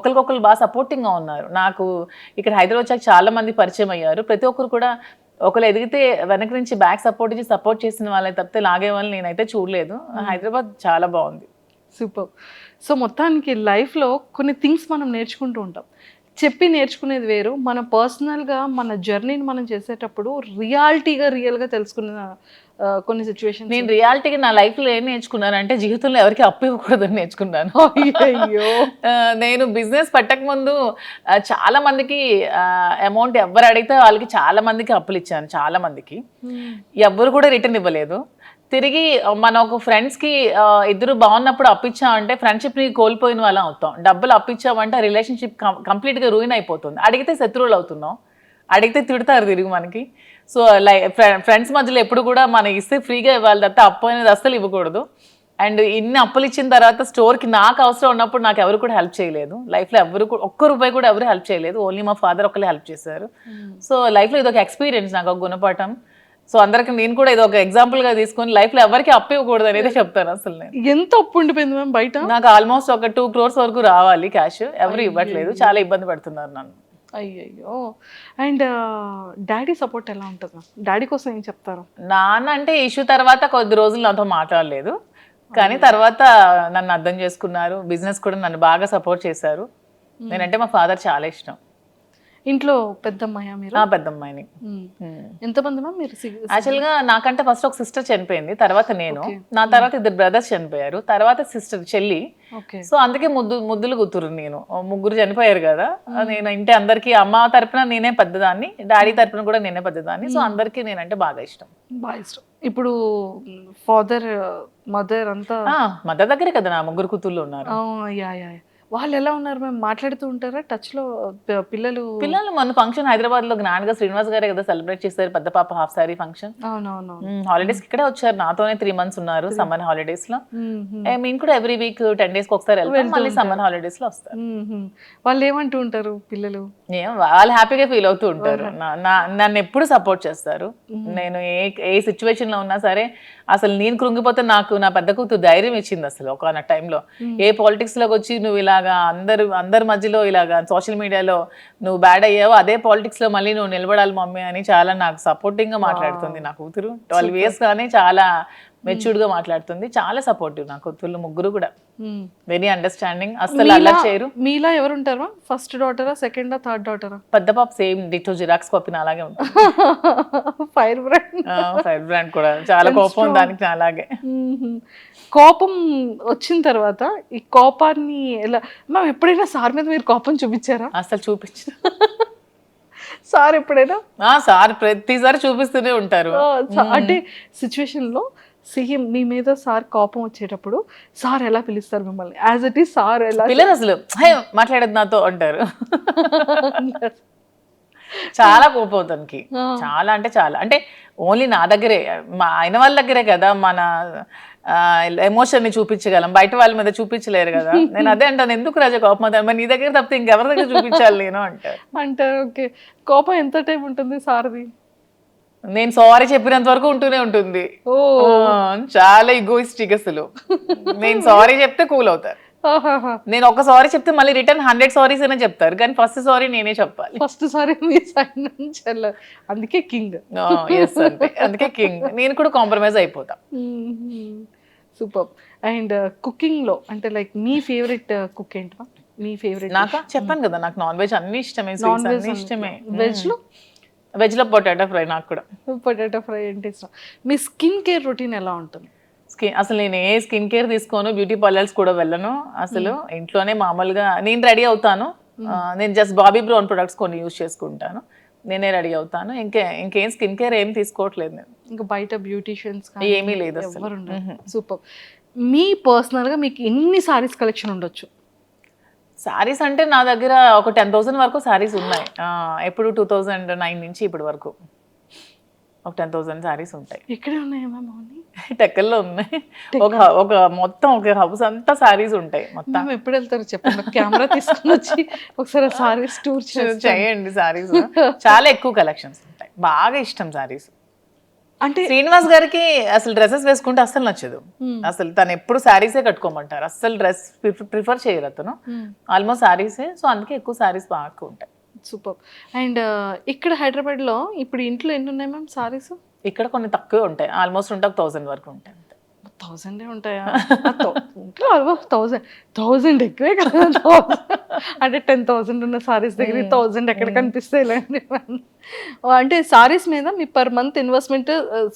ఒకరికొకరు బాగా సపోర్టింగ్గా ఉన్నారు. నాకు ఇక్కడ హైదరాబాద్ వచ్చాక చాలా మంది పరిచయం అయ్యారు. ప్రతి ఒక్కరు కూడా ఒకరు ఎదిగితే వెనక నుంచి బ్యాక్ సపోర్ట్ చేసిన వాళ్ళే తప్పితే లాగే వాళ్ళని నేనైతే చూడలేదు. హైదరాబాద్ చాలా బాగుంది. సూపర్. సో మొత్తానికి లైఫ్లో కొన్ని థింగ్స్ మనం నేర్చుకుంటూ ఉంటాం. చెప్పి నేర్చుకునేది వేరు, మన పర్సనల్గా మన జర్నీని మనం చేసేటప్పుడు రియల్గా తెలుసుకున్న కొన్ని సిచ్యువేషన్. నేను రియాలిటీగా నా లైఫ్లో ఏం నేర్చుకున్నానంటే జీవితంలో ఎవరికి అప్పు ఇవ్వకూడదని నేర్చుకున్నాను. అయ్యో, నేను బిజినెస్ పెట్టక ముందు చాలా మందికి అమౌంట్ ఎవరు అడిగితే వాళ్ళకి చాలా మందికి అప్పులు ఇచ్చాను. చాలా మందికి ఎవ్వరు కూడా రిటర్న్ ఇవ్వలేదు. తిరిగి మన ఒక ఫ్రెండ్స్కి ఇద్దరు బాగున్నప్పుడు అప్పించామంటే ఫ్రెండ్షిప్ని కోల్పోయిన వాళ్ళం అవుతాం. డబ్బులు అప్పించామంటే రిలేషన్షిప్ కంప్లీట్గా రూయిన్ అయిపోతుంది. అడిగితే శత్రువులు అవుతున్నాం, అడిగితే తిడతారు తిరిగి మనకి. సో ఫ్రెండ్స్ మధ్యలో ఎప్పుడు కూడా మనం ఇస్తే ఫ్రీగా ఇవ్వాలి తప్ప అప్పు అనేది అస్సలు ఇవ్వకూడదు. అండ్ ఇన్ని అప్పులు ఇచ్చిన తర్వాత స్టోర్కి నాకు అవసరం ఉన్నప్పుడు నాకు ఎవరు కూడా హెల్ప్ చేయలేదు. లైఫ్లో ఎవరు ఒక్క రూపాయి కూడా ఎవరు హెల్ప్ చేయలేదు. ఓన్లీ మా ఫాదర్ ఒకళ్ళే హెల్ప్ చేశారు. సో లైఫ్లో ఇది ఒక ఎక్స్పీరియన్స్, నాకు ఒక గుణపాఠం. సో అందరికి నేను కూడా ఇది ఒక ఎగ్జాంపుల్గా తీసుకొని లైఫ్లో ఎవరికి అప్పు ఇవ్వకూడదు అనేది చెప్తాను. అసలు నేను ఎంత అప్పు ఉండిపోయింది మ్యామ్ బయట? నాకు ఆల్మోస్ట్ ఒక 2 crores వరకు రావాలి క్యాష్. ఎవరు ఇవ్వట్లేదు, చాలా ఇబ్బంది పడుతున్నారు నన్ను. అయ్యయ్యో. అండ్ డాడీ సపోర్ట్ ఎలా ఉంటుంది మ్యామ్? డాడీ కోసం ఏం చెప్తారు? నాన్న అంటే ఇష్యూ తర్వాత కొద్ది రోజులు నాతో మాట్లాడలేదు, కానీ తర్వాత నన్ను అర్థం చేసుకున్నారు. బిజినెస్ కూడా నన్ను బాగా సపోర్ట్ చేశారు. నేనంటే మా ఫాదర్ చాలా ఇష్టం. ఇంట్లో పెద్దమ్మాయా మీరు? పెద్దమ్మాయిని. ఎంతమంది మ్యామ్ మీరు? యాక్చువల్గా నాకంటే ఫస్ట్ ఒక సిస్టర్ చనిపోయింది, తర్వాత నేను, నా తర్వాత 2 brothers చనిపోయారు, తర్వాత సిస్టర్ చెల్లి. సో అందుకే ముద్దులు కూతురు నేను. 3 చనిపోయారు కదా. నేను ఇంటి అందరికి అమ్మ తరపున నేనే పెద్దదాన్ని, డాడీ తరపున కూడా నేనే పెద్దదాన్ని. సో అందరికి నేనంటే బాగా ఇష్టం. ఇప్పుడు ఫాదర్ మదర్ అంతా మదర్ దగ్గరే కదా నా 3 కూతుర్లు ఉన్నారు. వాళ్ళు ఎలా ఉన్నారు మ్యామ్? మాట్లాడుతూ ఉంటారా టచ్ లో? పిల్లలు మన ఫంక్షన్ హైదరాబాద్ లో గ్రాండ్ గా శ్రీనివాస్ గారే కదా సెలబ్రేట్ చేశారు, పెద్ద పాప హాఫ్ సారీ ఫంక్షన్. అవునవును. హాలిడేస్ ఇక్కడే వచ్చారు, నాతోనే 3 months ఉన్నారు సమ్మర్ హాలిడేస్ లో. మేము కూడా ఎవ్రీ వీక్ 10 days ఒకసారి వెళ్తాం, మళ్ళీ సమ్మర్ హాలిడేస్ లో వస్తారు. వాళ్ళు ఏమంటూ ఉంటారు పిల్లలు? వాళ్ళు హ్యాపీగా ఫీల్ అవుతూ ఉంటారు. నన్ను ఎప్పుడు సపోర్ట్ చేస్తారు. నేను ఏ సిచ్యువేషన్ లో ఉన్నా సరే, అసలు నేను కృంగిపోతే నాకు నా పెద్ద కూతురు ధైర్యం ఇచ్చింది. అసలు ఒక టైంలో ఏ పాలిటిక్స్ లోకి వచ్చి నువ్వు ఇలాగా అందరి మధ్యలో ఇలాగా సోషల్ మీడియాలో నువ్వు బ్యాడ్ అయ్యావో అదే పాలిటిక్స్ లో మళ్ళీ నువ్వు నిలబడాలి మమ్మీ అని చాలా నాకు సపోర్టింగ్ గా మాట్లాడుతుంది నా కూతురు. 12 years గానే చాలా మెచ్యూర్డ్ గా మాట్లాడుతుంది, చాలా సపోర్టివ్. నాకు వీళ్ళు ముగ్గురు కూడా Hmm. వెరీ అండర్స్టాండింగ్, అస్సలు అల్లరి చేయరు. మీలా ఎవరు ఉంటారా? ఫస్ట్ డాటరా, సెకండా, థర్డ్ డాటరా? పెద్ద పాప సేమ్ డిటో జిరాక్స్ కాపీ అలాగే ఉంటుంది. Fire brand. ఫైర్ బ్రాండ్ కూడా చాలా కోపం దానికి అలాగే. కోపం వచ్చిన తర్వాత ఈ కోపాన్ని ఎలా మ్యామ్ ఎప్పుడైనా సార్ మీద మీరు కోపం చూపించారా? అసలు చూపించు. సార్ ఎప్పుడైనా సార్ ప్రతిసారి చూపిస్తూనే ఉంటారు. అంటే సిచ్యువేషన్ లో సేమ్ మీ మీద సార్ కోపం వచ్చేటప్పుడు సార్ ఎలా పిలుస్తారు మిమ్మల్ని? యాజ్ ఇట్ ఈస్ సార్ ఎలా పిల్లలు అసలు హే మాట్లాడేది నాతో అంటారు. చాలా కోపం తనకి, చాలా అంటే చాలా. అంటే ఓన్లీ నా దగ్గరే, మా ఆయన వాళ్ళ దగ్గరే కదా మన ఎమోషన్ ని చూపించగలం, బయట వాళ్ళ మీద చూపించలేరు కదా. నేను అదే అంటాను, ఎందుకు రాజా కోపం అవుతాను, మరి నీ దగ్గర తప్పితే ఇంకెవరి దగ్గర చూపించాలి నేను అంటారు. అంటారు. ఓకే, కోపం ఎంత టైం ఉంటుంది సార్ది? నేను సారీ చెప్పినంత వరకు ఉంటూనే ఉంటుంది. చాలా ఈగోయిస్టిక్ అసలు. నేను సారీ చెప్తే కూల్ అవుతారు. నేను ఒక సారీ చెప్తే మళ్ళీ రిటర్న్ 100 సారీస్ అయినా చెప్తారు, కానీ ఫస్ట్ సారీ నేనే చెప్పాలి. ఫస్ట్ సారీ మీ సైడ్ నుంచి అందుకే కింగ్. అందుకే కింగ్. నేను కూడా కాంప్రమైజ్ అయిపోతా. సూపర్. అండ్ కుకింగ్ లో అంటే లైక్ మీ ఫేవరెట్ కుక్ ఏంటి? మీ ఫేవరెట్? నాకా చెప్పాను కదా, నాకు నాన్ వెజ్ అన్ని ఇష్టమే, నాన్ వెజ్ అన్ని ఇష్టమే. వెజ్ లో పొటాటో ఫ్రై. నాకు కూడా పొటాటో ఫ్రై అంటే ఇష్టం. మీ స్కిన్ కేర్ రొటీన్ ఎలా ఉంటుంది? అసలు నేను ఏ స్కిన్ కేర్ తీసుకోను, బ్యూటీ పార్లర్స్ కూడా వెళ్ళను అసలు. ఇంట్లోనే మామూలుగా నేను రెడీ అవుతాను. నేను జస్ట్ బాబీ బ్రౌన్ ప్రొడక్ట్స్ కొన్ని యూజ్ చేసుకుంటాను, నేనే రెడీ అవుతాను. ఇంకేం స్కిన్ కేర్ ఏం తీసుకోవట్లేదు నేను. ఇంకా బయట బ్యూటీషియన్స్ ఏమీ లేదు అసలు. సూపర్. మీ పర్సనల్ గా మీకు ఎన్ని సారీస్ కలెక్షన్ ఉండొచ్చు? సారీస్ అంటే నా దగ్గర ఒక 10,000 వరకు సారీస్ ఉన్నాయి. ఎప్పుడు 2009 నుంచి ఇప్పటి వరకు ఒక 10,000 సారీస్ ఉంటాయి. ఎక్కడే ఉన్నాయి? టెక్కల్లో ఉన్నాయి. ఒక మొత్తం ఒక హౌస్ అంతా సారీస్ ఉంటాయి మొత్తం. ఎప్పుడు వెళ్తారు చెప్పండి, కెమెరా తీసుకుని వచ్చి ఒకసారి సారీస్ టూర్ చేయండి. సారీస్ చాలా ఎక్కువ కలెక్షన్స్ ఉంటాయి, బాగా ఇష్టం సారీస్. అంటే శ్రీనివాస్ గారికి అసలు డ్రెస్సెస్ వేసుకుంటే అస్సలు నచ్చదు. అసలు తను ఎప్పుడు శారీసే కట్టుకోమంటారు, అస్సలు డ్రెస్ ప్రిఫర్ చేయరు అతను. ఆల్మోస్ట్ శారీసే, సో అందుకే ఎక్కువ శారీస్ బాగా ఉంటాయి. సూపర్. అండ్ ఇక్కడ హైదరాబాద్ లో ఇప్పుడు ఇంట్లో ఎన్ని ఉన్నాయి మ్యామ్ సారీస్? ఇక్కడ కొన్ని తక్కువే ఉంటాయి, ఆల్మోస్ట్ ఉంటే 1,000 వరకు ఉంటాయి. 1000 ఉంటాయా? 1000 ఎక్కువే కదా. అంటే 10,000 ఉన్న సారీస్ దగ్గర 1000 ఎక్కడ కనిపిస్తాయి? అంటే సారీస్ మీద మీ per month investment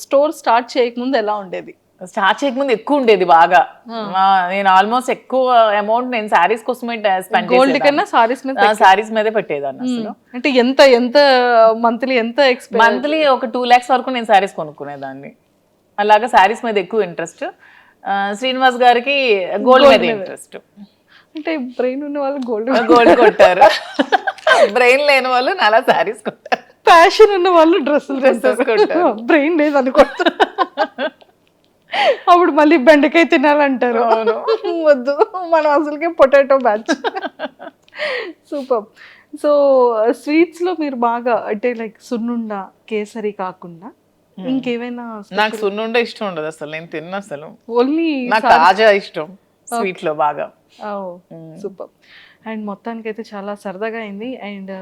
store start చేయకముందు ఎలా ఉండేది? స్టార్ట్ చేయకముందు ఎక్కువ ఉండేది బాగా. నేను ఆల్మోస్ట్ ఎక్కువ అమౌంట్ నేను సారీస్ కోసమే స్పెండ్ గోల్డ్ కన్నా సారీస్ మీదే పెట్టేదాన్ని అసలు. అంటే ఎంత మంత్లీ మంత్లీ ఒక 2 lakhs వరకు నేను సారీస్ కొనుక్కునేదాన్ని. అలాగా సారీస్ మీద ఎక్కువ ఇంట్రెస్ట్. శ్రీనివాస్ గారికి గోల్డ్ మీద ఇంట్రెస్ట్. అంటే బ్రెయిన్ ఉన్న వాళ్ళు గోల్డ్ కొట్టారు, బ్రెయిన్ లేని వాళ్ళు నాలా సారీస్ కొట్టారు. ప్యాషన్ ఉన్న వాళ్ళు డ్రెస్సెస్ కొట్టారు, బ్రెయిన్ లేదు అనుకుంటారు. అప్పుడు మళ్ళీ బెండకాయ తినాలంటారు. వద్దు, మనం అసలుకే potato batch. Super. So sweets లో మీరు బాగా అంటే లైక్ సున్నుండ, కేసరి కాకుండా ఇంకేమైనా? నాకు సున్నుండ ఇష్టం ఉండదు అసలు, నేను తిన్న అసలు. ఓన్లీ నాకు తాజా ఇష్టం స్వీట్ లో బాగా. సూపర్. అండ్ మొత్తానికి అయితే చాలా సరదాగా అయింది. అండ్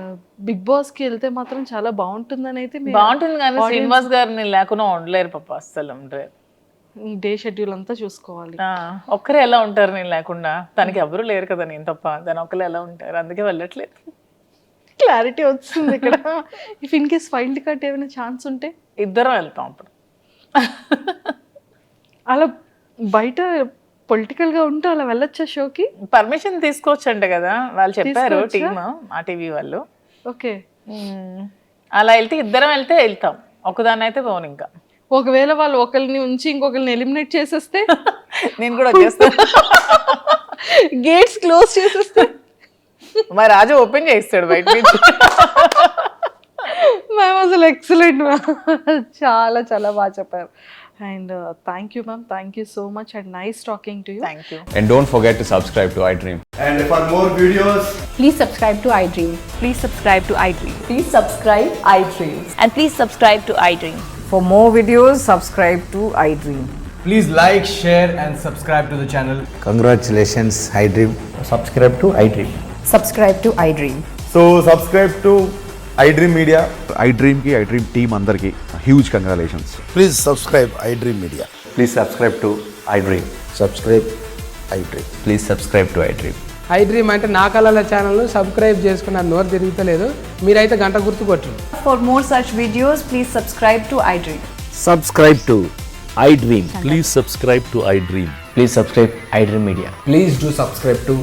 బిగ్ బాస్ కి వెళ్తే మాత్రం చాలా బాగుంటుందని అయితే బాగుంటుంది, కానీ శ్రీనివాస్ గారిని లేకుండా ఉండలేరు పాప, అస్సలు ఉండలేరు. డే షెడ్యూల్ అంతా చూసుకోవాలి. ఒక్కరే ఎలా ఉంటారు నేను లేకుండా? తనకి ఎవరు లేరు కదా, నేను తప్ప. తను ఒక్కరు ఎలా ఉంటారు, అందుకే వెళ్ళట్లేదు. క్లారిటీ వచ్చింది ఇక్కడ. If in case wild card ఏమైనా ఛాన్స్ ఉంటే ఇద్దరం వెళ్తాం అప్పుడు. అలా బయట పొలిటికల్ గా ఉంటే అలా వెళ్ళొచ్చా షోకి? పర్మిషన్ తీసుకోవచ్చంట కదా, వాళ్ళు చెప్పారు టీమ్, ఆ టీవీ వాళ్ళు. ఓకే, అలా వెళ్తే ఇద్దరం వెళ్తాం, ఒకదాన్ని అయితే పోను. ఇంకా ఒకవేళ వాళ్ళు ఒకరిని ఉంచి ఇంకొకరిని ఎలిమినేట్ చేసేస్తే నేను కూడా వచ్చేస్తాను. గేట్స్ క్లోజ్ చేసేస్తే మా రాజు ఓపెన్ చేస్తాడు బయట నుంచి. మ్యామ్ అసలు ఎక్సలెంట్ మ్యామ్, చాలా చాలా బాగా చెప్పారు. And thank you ma'am, thank you so much and nice talking to you. Thank you. And don't forget to subscribe to iDream. And for more videos, please subscribe to iDream. Please subscribe to iDream. Please subscribe iDream. And please subscribe to iDream. For more videos, subscribe to iDream. please like, share and subscribe to the channel. Congratulations, iDream. Subscribe to iDream. Subscribe to iDream. So subscribe to iDream Media. iDream team అందరికి huge congratulations. Please subscribe iDream Media. Please subscribe to iDream. Subscribe iDream. Please subscribe to iDream. I dream అంటే నా కళల ఛానల్ను subscribe చేసుకున్న నోరు తిరుగుతలేదు, మీరైతే గంట గుర్తు కొట్టరు. For more such videos, please subscribe to iDream. Subscribe to iDream. Please subscribe to iDream. Please subscribe iDream Media. Please do subscribe to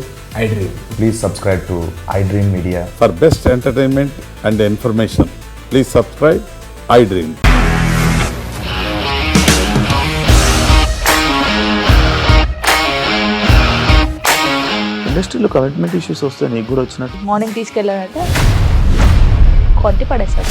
iDream. Please subscribe to iDream Media. For best entertainment and information, please subscribe iDream. ఇండస్ట్రీలో commitment issues వస్తే నీకు కూడా వచ్చినట్టు morning తీసుకెళ్ళాలంటే కొట్టి పడేస్తారు.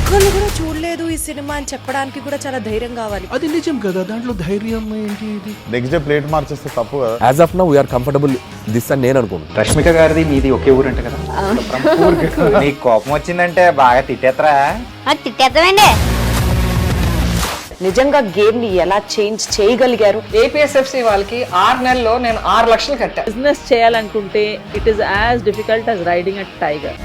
ఒక్కళ్ళు కూడా చూడలేదు ఈ సినిమా అని చెప్పడానికి కూడా చాలా ధైర్యం కావాలి. అది నిజం కదా, దాంట్లో ధైర్యం ఏంటి? ఇది నెక్స్ట్ డే ప్లేట్ మార్చేస్తే తప్పు కదా. As of now, we are comfortable this అని నేను అనుకుంటున్నాను. రష్మిక గారిది మీది ఒకే ఊరంట కదా. నీకు కోపం వచ్చిందంటే బాగా తిట్టేత్తరా? తిట్టేద్దామండి. నిజంగా గేమ్ ని ఎలా చేంజ్ చేయగలిగారు? ఏపీఎస్ఎఫ్సి వాళ్ళకి 6 నెలల్లో నేను 6 లక్షలు కట్టా. బిజినెస్ చేయాలనుకుంటే it is as difficult as riding a tiger.